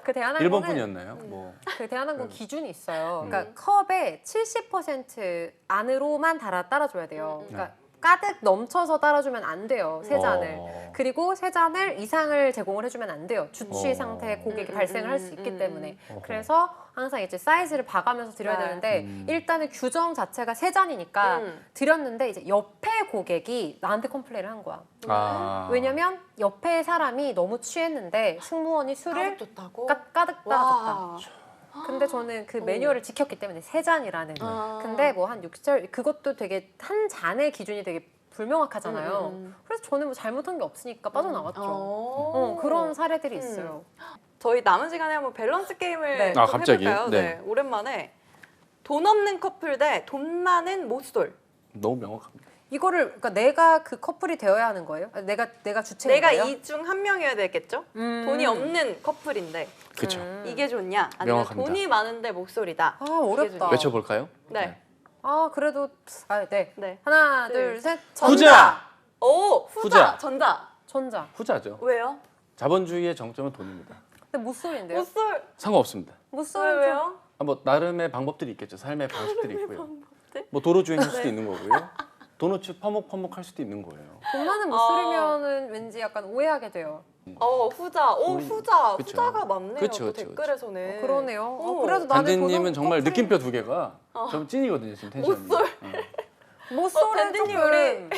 그 대한항공은 일본 분이었나요? 뭐 그 대한항공 기준이 있어요. 음. 그러니까 컵에 70% 안으로만 따라줘야 돼요. 그러니까 가득 넘쳐서 따라주면 안 돼요. 3잔을. 어. 그리고 3잔을 이상을 제공을 해주면 안 돼요. 주취 어. 상태 고객이 발생을 할 수 있기 때문에. 어허. 그래서 항상 이제 사이즈를 봐가면서 드려야 네. 되는데 일단은 규정 자체가 3잔이니까 드렸는데 이제 옆에 고객이 나한테 컴플레인을 한 거야. 아. 왜냐면 옆에 사람이 너무 취했는데 승무원이 술을 줬다고? 가득 따라줬다. 와. 근데 저는 그 매뉴얼을 지켰기 때문에 3잔이라는. 아. 근데 뭐 한 6절 그것도 되게 한 잔의 기준이 되게 불명확하잖아요. 그래서 저는 뭐 잘못한 게 없으니까 빠져나왔죠. 그런 사례들이 있어요. 저희 남은 시간에 한번 밸런스 게임을 네. 좀 아, 갑자기? 해볼까요? 네. 오랜만에 돈 없는 커플 대 돈 많은 모쏠. 너무 명확합니다. 이거를 그러니까 내가 그 커플이 되어야 하는 거예요? 내가 주체인 내가 거예요? 이 중 한 명이어야 되겠죠? 돈이 없는 커플인데 그렇죠. 이게 좋냐? 아니면 명확합니다. 돈이 많은데 목소리다. 아 어렵다. 외쳐볼까요? 네. 아 그래도 네. 네. 하나 둘, 둘 셋. 후자! 오, 후자. 전자. 전자. 후자죠. 왜요? 자본주의의 정점은 돈입니다. 근데 못소리인데요? 모쏠. 상관없습니다. 못소리 왜요? 뭐 나름의 방법들이 있겠죠. 삶의 방식들이 있고요. 방법들? 뭐 도로 주행할 수도 있는 거고요. 도넛 퍼먹할 수도 있는 거예요. 돈 많은 못소리면은 왠지 약간 오해하게 돼요. 후자. 후자. 그쵸. 후자가 많네요. 그쵸, 또 그쵸, 댓글에서는. 그러네요. 오. 그래도 나는 단디님은 정말 커플이- 느낌표 두 개가 좀 찐이거든요. 지금 텐션이. 못쏠. 못소리 단디님, 조금. 우리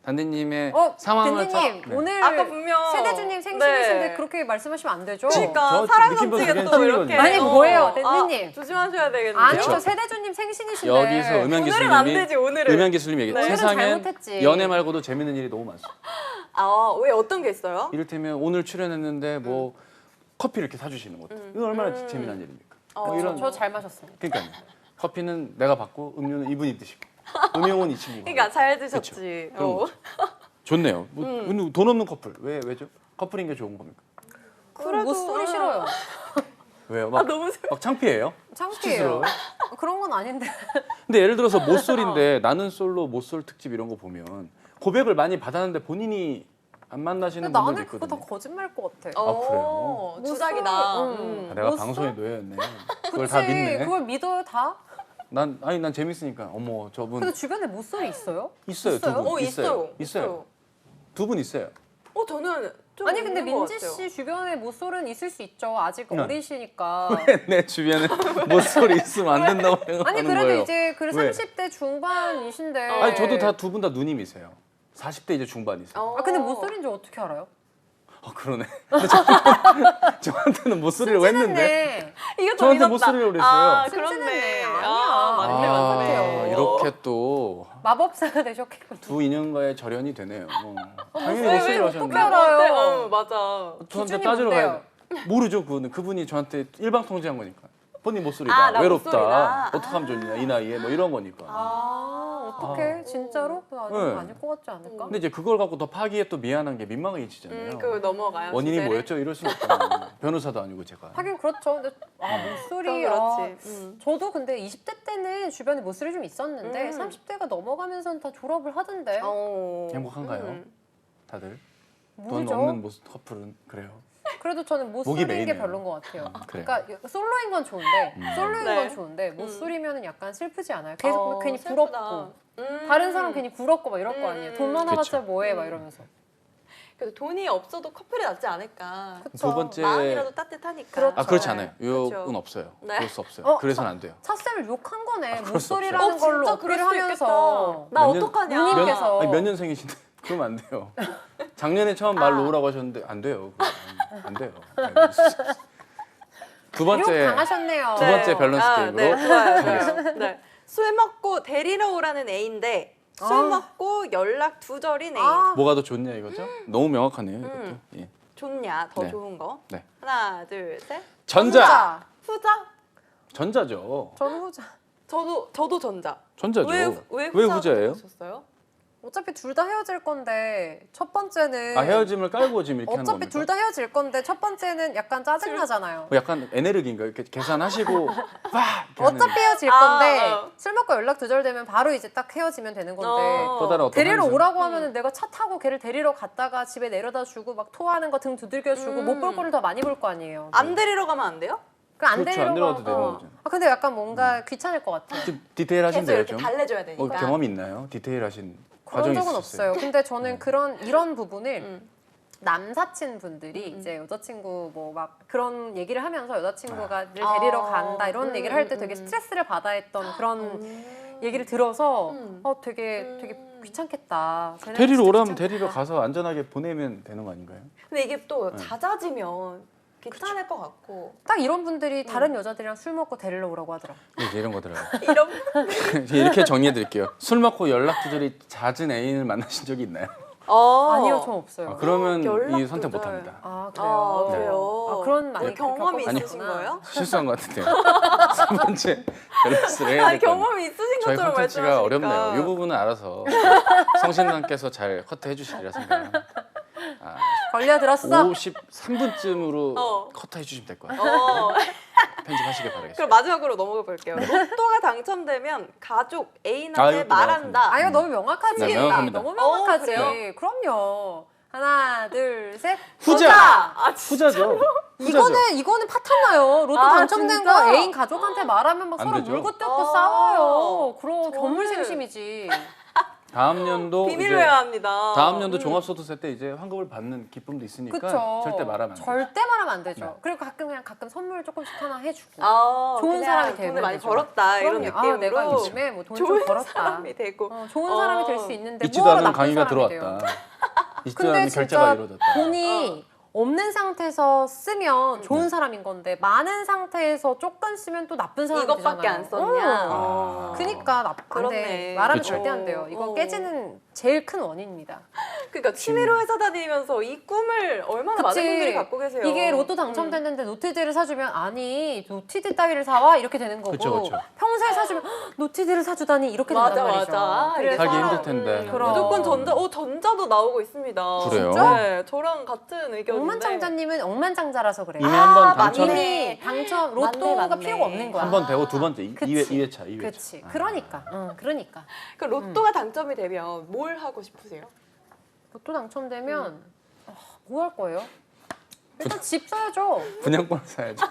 단디님의 상황을 댄디님 네. 오늘 아까 분명 세대주님 생신이신데 네. 그렇게 말씀하시면 안 되죠? 그러니까 저 사람 느낌표 넘치게 되게 또 이렇게. 찐이거든요. 아니, 뭐예요, 댄디님? 조심하셔야 되겠네요. 아니죠. 그쵸. 세대주님 생신이신데. 여기서 오늘은 안 음향기술님이 되지, 오늘은. 음향기술님이 얘기해. 오늘은 세상엔 잘못했지. 연애 말고도 재밌는 일이 너무 많습니다. 왜 어떤 게 있어요? 이를테면 오늘 출연했는데 뭐 커피 이렇게 사주시는 것도 이건 얼마나 재미난 일입니까? 뭐 이런 저 잘 마셨습니다. 그러니까요. 커피는 내가 받고 음료는 이분이 드시고 음용은 이 친구가. 그러니까 잘 그쵸. 드셨지. 그런 거죠. 좋네요. 뭐, 근데 돈 없는 커플 왜죠? 커플인 게 좋은 겁니까? 그래도- 못소리 싫어요. 왜요? 막, 너무 막 창피해요? 창피해요. 수치스러워요? 그런 건 아닌데. 근데 예를 들어서 모쏠인데 나는 솔로 모쏠 특집 이런 거 보면 고백을 많이 받았는데 본인이 안 만나시는 근데 분들도 나는 그거 다 있거든요. 거짓말 것 같아. 그래요? 주작이다. 아, 내가 모쏠? 방송에 놓였네. 그걸 그치, 다 믿네. 그걸 믿어요 다? 난 재밌으니까. 어머 저분 근데 주변에 못소리 있어요? 있어요 두 있어요? 분. 있어요. 두 분 있어요. 저는 좀 아니 근데 있는 것 민지 같아요. 씨 주변에 못소리는 있을 수 있죠. 아직 네. 어리시니까. 내 주변에 모쏠이 있으면 안 된다고 생각하는 아니 그래도 거예요. 이제 그 왜? 30대 중반이신데. 아니 저도 다 두 분 다 누님이세요. 40대 이제 중반이세요. 아 근데 못소리인지 어떻게 알아요? 그러네. 근데 저한테는 못 쓰려고 했는데. 네. 이거 좀 저한테 못 믿었다. 쓰려고 그랬어요. 아, 순진했네. 그렇네. 아니야. 맞네, 아, 맞네. 이렇게 또 마법사가 되셨겠군요. 두 인연과의 절연이 되네요. 당연히 왜, 못 쓰려고 어떻게 하셨는데. 알아요? 맞아. 저한테 기준이 따지러 뭔데요? 가야 돼. 모르죠. 그분이 저한테 일방 통지한 거니까. 본인 못소리다. 아, 나 외롭다. 못소리다. 어떻게 하면 좋냐. 이 나이에 뭐 이런 거니까. 어떡해? 진짜로? 네. 아닐 것 같지 않을까? 근데 이제 그걸 갖고 더 파기에 또 미안한 게 민망해지잖아요. 그거 넘어가요. 원인이 주제를. 뭐였죠? 이럴 수 있잖아요. 변호사도 아니고 제가. 하긴 그렇죠. 근데 목소리 그렇지. 저도 근데 20대 때는 주변에 목소리 좀 있었는데 30대가 넘어가면서는 다 졸업을 하던데. 행복한가요? 다들? 돈 모르죠. 없는 커플은 그래요. 그래도 저는 목이 모쏠인 게 메이네요. 별론 것 같아요. 그래요. 그러니까 솔로인 건 좋은데 솔로인 네. 건 좋은데 모쏠이면 약간 슬프지 않아요? 계속 괜히 슬프다. 부럽고 다른 사람 괜히 부럽고 막 이럴 거 아니에요. 돈 많아봤자 그쵸. 뭐해 막 이러면서. 그래도 돈이 없어도 커플이 낫지 않을까. 그쵸. 두 번째 마음이라도 따뜻하니까. 그렇죠. 그렇지 않아요. 유혹은 그렇죠. 없어요. 네. 그럴 수 없어요. 어, 그래서는 안 돼요. 차쌤을 욕한 거네. 그럴 수 모쏠이라는 없어요. 걸로 진짜 그럴 어필을 수도 하면서. 있겠다. 나 몇 년- 어떡하냐. 누님께서. 몇 년생이신데 그러면 안 돼요. 작년에 처음 말 놓으라고 하셨는데 안 돼요. 안 돼요. 두 욕 번째 당하셨네요. 두 번째 밸런스 게임으로 네, 좋아요. 가겠습니다. 네. 술 먹고 데리러 오라는 애인데 술 먹고 연락 두절인 애인. 뭐가 더 좋냐 이거죠? 너무 명확하네요. 이것도. 예. 좋냐? 더 네. 좋은 거. 네. 하나, 둘, 셋. 전자. 후자? 전자죠. 저는 후자. 저도 전자. 전자죠. 왜 후자예요? 후자예요? 어차피 둘 다 헤어질 건데 첫 번째는 헤어짐을 깔고 지금 이렇게 하는 어차피 겁니까? 둘 다 헤어질 건데 첫 번째는 약간 짜증 나잖아요. 뭐 약간 에네르기인가 이렇게 계산하시고 와 이렇게 하는 어차피 헤어질 건데 아. 술 먹고 연락 두절되면 바로 이제 딱 헤어지면 되는 건데 또 다른 어떤 데리러 한숨. 오라고 하면은 내가 차 타고 걔를 데리러 갔다가 집에 내려다 주고 막 토하는 거 등 두들겨 주고 못 볼 거를 더 많이 볼 거 아니에요. 안 데리러 가면 안 돼요? 그럼 안 그렇죠. 안 데리러 데려가도 되는 거죠. 근데 약간 뭔가 귀찮을 것 같아요. 좀 디테일하신 계속 데요 이렇게 좀. 달래줘야 되니까. 경험이 있나요? 디테일하신 그런 과정이 적은 있으셨어요? 없어요. 근데 저는 이런 부분을 음. 남사친 분들이 이제 여자친구 뭐 막 그런 얘기를 하면서 여자친구가 늘 아. 데리러 간다 이런 얘기를 할 때 되게 스트레스를 받아 했던 그런 얘기를 들어서 되게 귀찮겠다. 쟤네는 데리러 진짜 오라면 귀찮겠다. 데리러 가서 안전하게 보내면 되는 거 아닌가요? 근데 이게 또 잦아지면 귀찮을 것 같고. 딱 이런 분들이 다른 여자들이랑 술 먹고 데리러 오라고 하더라고. 이제 이런 거더라고요. 이런 이렇게 정리해 드릴게요. 술 먹고 연락 두절이 잦은 애인을 만나신 적이 있나요? 아니요, 전 없어요. 그러면 연락 이 선택 두절. 못 합니다. 아 아, 그래요. 그래요. 아, 그런 많이 아니, 경험이 겪어봤구나. 있으신 거예요? 실수한 것 같은데요. 세 번째 밸런스를 해야 아니 될것 같아요. 경험이 있으신 저희 것처럼 콘텐츠가 말씀하시니까. 어렵네요. 이 부분은 알아서 성신남께서 잘 커트해 주시리라 생각합니다. 걸려들었어. 53분쯤으로 커트해 주시면 될 것 같아요. 편집하시길 바라겠습니다. 그럼 마지막으로 넘어가 볼게요. 로또가 당첨되면 가족 애인한테 이것도 말한다. 아 이거 너무 명확하지. 네, 명확합니다. 너무 명확하지. 그래요? 그럼요. 하나, 둘, 셋. 후자! 아, 후자죠. 이거는 파탄나요. 로또 아, 당첨된 진짜? 거 애인 가족한테 말하면 막 안 서로 되죠. 물고 뜯고 아, 싸워요. 그럼 저는- 견물생심이지. 다음 연도 비밀로 이제 해야 합니다. 다음 연도 종합소득세 때 이제 환급을 받는 기쁨도 있으니까 그쵸. 절대 말하면 안 돼요. 절대 말하면 안 되죠. 네. 그리고 가끔 선물 조금씩 하나 해주고. 아, 좋은 그냥 사람이 되면 돈을 많이 되죠. 벌었다 이런 그럼요. 느낌으로. 아, 내가 요즘에 뭐 돈 좀 좋은 벌었다. 사람이 되고. 좋은 사람이 될 수 있는데 잊지도 뭐하러 않은 나쁜 강의가 사람이 돼요. 들어왔다. 잊지도 근데 않은 결제가 진짜 이루어졌다. 돈이 없는 상태에서 쓰면 좋은 사람인 건데 많은 상태에서 조금 쓰면 또 나쁜 사람이 이것밖에 되잖아요. 안 썼냐. 아. 그니까 안 그렇네. 돼. 말하면 그쵸. 절대 안 돼요. 이거 깨지는 제일 큰 원인입니다. 그러니까 취미로 회사 다니면서 이 꿈을 얼마나 많은 그치. 분들이 갖고 계세요. 이게 로또 당첨됐는데 노티드를 사주면 아니 노티드 따위를 사와 이렇게 되는 거고 그쵸, 그쵸. 평소에 사주면 "헉, 노티드를 사주다니 이렇게 맞아, 된단 말이죠. 맞아. 그래서 살기 힘들 텐데. 그럼. 무조건 전자도 나오고 있습니다. 그래요? 진짜? 네, 저랑 같은 의견인데. 억만장자님은 억만장자라서 그래요. 이미 한 번 아, 당첨 맞네. 이미 당첨 로또가 맞네. 필요가 없는 거야. 한 번 되고 두 번째 그치. 2회차. 그렇지. 그러니까. 그러니까. 그 로또가 당첨이 되면 뭘 하고 싶으세요? 로또 당첨되면 뭐 할 거예요? 일단 집 사야죠. 분양권 사야죠.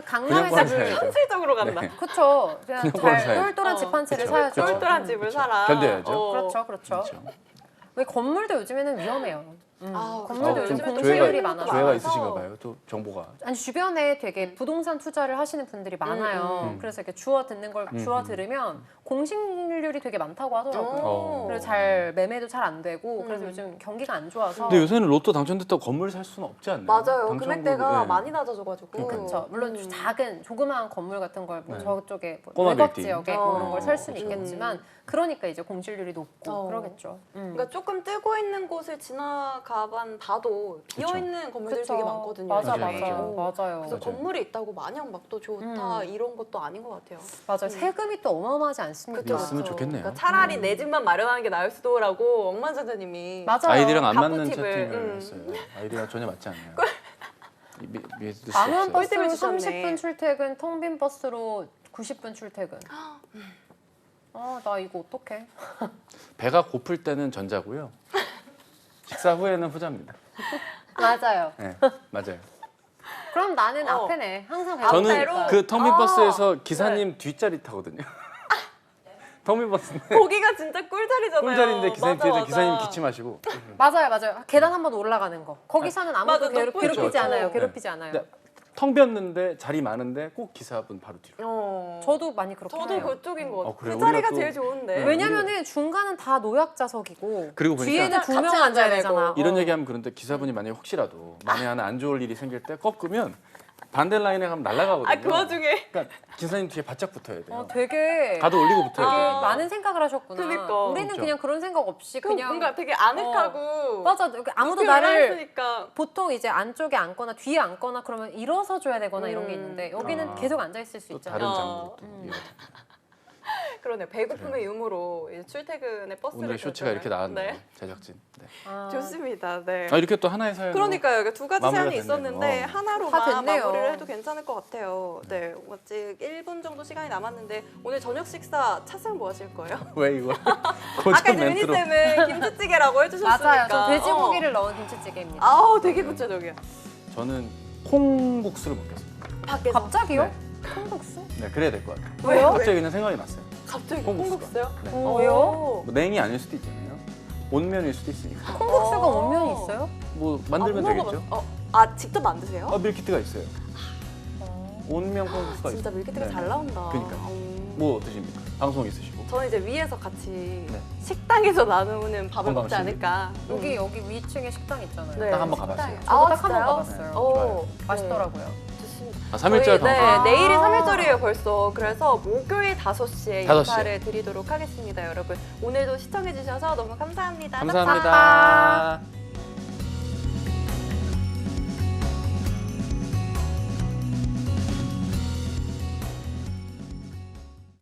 강남에서 분양권 사야죠. 현실적으로 간다. 네. 그쵸. 그냥 분양권을 잘 사야죠. 똘똘한 집 한 채를 그쵸. 사야죠. 그쵸. 똘똘한 집을 그쵸. 살아. 견뎌야죠. 그렇죠. 그렇죠. 왜 건물도 요즘에는 위험해요. 아, 건물도 그렇죠. 요즘 좀 공실률이 조회가- 많아서. 조회가 많아서. 있으신가 봐요. 또 정보가. 아니 주변에 되게 부동산 투자를 하시는 분들이 많아요. 그래서 이렇게 주워 듣는 걸 주워 들으면 공실률이 되게 많다고 하더라고요. 어. 그래서 잘 매매도 잘 안 되고 그래서 요즘 경기가 안 좋아서. 근데 요새는 로또 당첨됐다고 건물 살 수는 없지 않나요? 맞아요. 당첨금이, 금액대가 네. 많이 낮아져가지고. 그러니까요. 그렇죠. 물론 작은 조그마한 건물 같은 걸 뭐 네. 저쪽에 뭐 꼬마 외곽 빌딩. 지역에 어. 그런 걸 살 수는 음. 있겠지만 그러니까 이제 공실률이 높고 어. 그러겠죠. 그러니까 조금 뜨고 있는 곳을 지나가만 봐도 비어 있는 건물들이 그쵸. 되게 많거든요. 맞아 맞아요. 맞아요. 어. 맞아요. 그래서 맞아요. 건물이 있다고 마냥 막 또 좋다 이런 것도 아닌 것 같아요. 맞아요. 세금이 또 어마어마하지 않습니까? 그쵸, 있으면 그쵸. 좋겠네요. 그러니까 차라리 내 집만 마련하는 게 나을 수도라고 억만장자님이 맞아요. 아이디랑 안 맞는 가포팁을, 채팅을 했어요. 아이디랑 전혀 맞지 않네요. 믿을 수 만원 없어요. 버스 꿀팁을 주셨네. 30분 출퇴근, 텅 빈 버스로 90분 출퇴근. 아, 나 이거 어떡해? 배가 고플 때는 전자고요. 식사 후에는 후자입니다. 맞아요. 네, 맞아요. 그럼 나는 어. 앞에네. 항상 저는 앞배로? 그 텅빈 아, 버스에서 기사님 뒷자리 타거든요. 텅빈 버스인데 거기가 진짜 꿀자리잖아요. 꿀자리인데 기사님 맞아, 뒤에서 맞아. 기사님 기침하시고. 맞아요, 맞아요. 계단 한 번 올라가는 거. 거기서는 아무도 맞아, 높은 괴롭히지 곳. 않아요. 네. 괴롭히지 않아요. 근데 텅 비었는데 자리 많은데 꼭 기사분 바로 뒤로. 저도 많이 그렇게 저도 해요. 그쪽인 것 같아요. 그래요? 그 자리가 우리가 또- 제일 좋은데. 네. 왜냐면은 중간은 다 노약자석이고 그리고 보니까 뒤에는 두 명 같이 앉아야 앉아야 되잖아. 되고. 이런 얘기하면 그런데 기사분이 만약에 혹시라도 만에 하나 안 좋을 일이 생길 때 꺾으면 반대 라인에 가면 날아가거든요. 아, 그 와중에. 그러니까 기사님 뒤에 바짝 붙어야 돼요. 되게 가도 올리고 붙어야 되게 돼요. 많은 생각을 하셨구나. 그러니까. 우리는 그렇죠. 그냥 그런 생각 없이 그냥 그냥 뭔가 되게 아늑하고. 맞아. 이렇게 아무도 목표를 나를 했으니까. 보통 이제 안쪽에 앉거나 뒤에 앉거나 그러면 일어서 줘야 되거나 이런 게 있는데 여기는 아. 계속 앉아 있을 수 또 있잖아요. 다른 어. 장르로 또 이어져. 그러네. 배고픔의 유무로 이제 출퇴근에 버스를 오늘의 쇼츠가 이렇게 나왔네요. 네. 제작진. 네. 아, 좋습니다. 네. 아 이렇게 또 하나의 사연. 그러니까요. 이게 두 가지 마무리가 사연이 있었는데 됐네요. 다 하나로만 됐네요. 마무리를 해도 괜찮을 것 같아요. 네, 아직 1분 정도 시간이 남았는데 오늘 저녁 식사 차승 뭐 하실 거예요? 왜 이거 아까 고정 이제 멘트로. 미니쌤은 김치찌개라고 해주셨으니까. 맞아요. 저 돼지고기를 넣은 김치찌개입니다. 아우 되게 구체적이야. 저는 콩국수를 먹겠습니다. 밖에서. 갑자기요? 네. 콩국수? 네, 그래야 될 것 같아요. 왜요? 갑자기 그냥 생각이 났어요. 갑자기 콩국수가. 콩국수요? 네. 왜요? 오. 뭐 냉이 아닐 수도 있잖아요. 온면일 수도 있으니까. 콩국수가 어. 온면이 있어요? 뭐 만들면 안 되겠죠. 먹어봤- 아 직접 만드세요? 밀키트가 있어요. 온면 콩국수가 진짜 있어요. 밀키트가 네. 잘 나온다. 그러니까요. 음. 뭐 드십니까? 방송 있으시고. 저는 이제 위에서 같이 네. 식당에서 나누는 밥을 먹지 건강식이. 않을까. 여기 위층에 식당 있잖아요. 네, 딱 한번 식당에. 가봤어요. 저도 딱 진짜요? 한번 가봤어요. 오, 좋아요. 맛있더라고요. 좋습니다. 아, 3일절 방송. 네, 내일이 3일절이에요 벌써. 그래서 목요일 5시에 5시에. 인사를 드리도록 하겠습니다. 여러분 오늘도 시청해주셔서 너무 감사합니다. 감사합니다.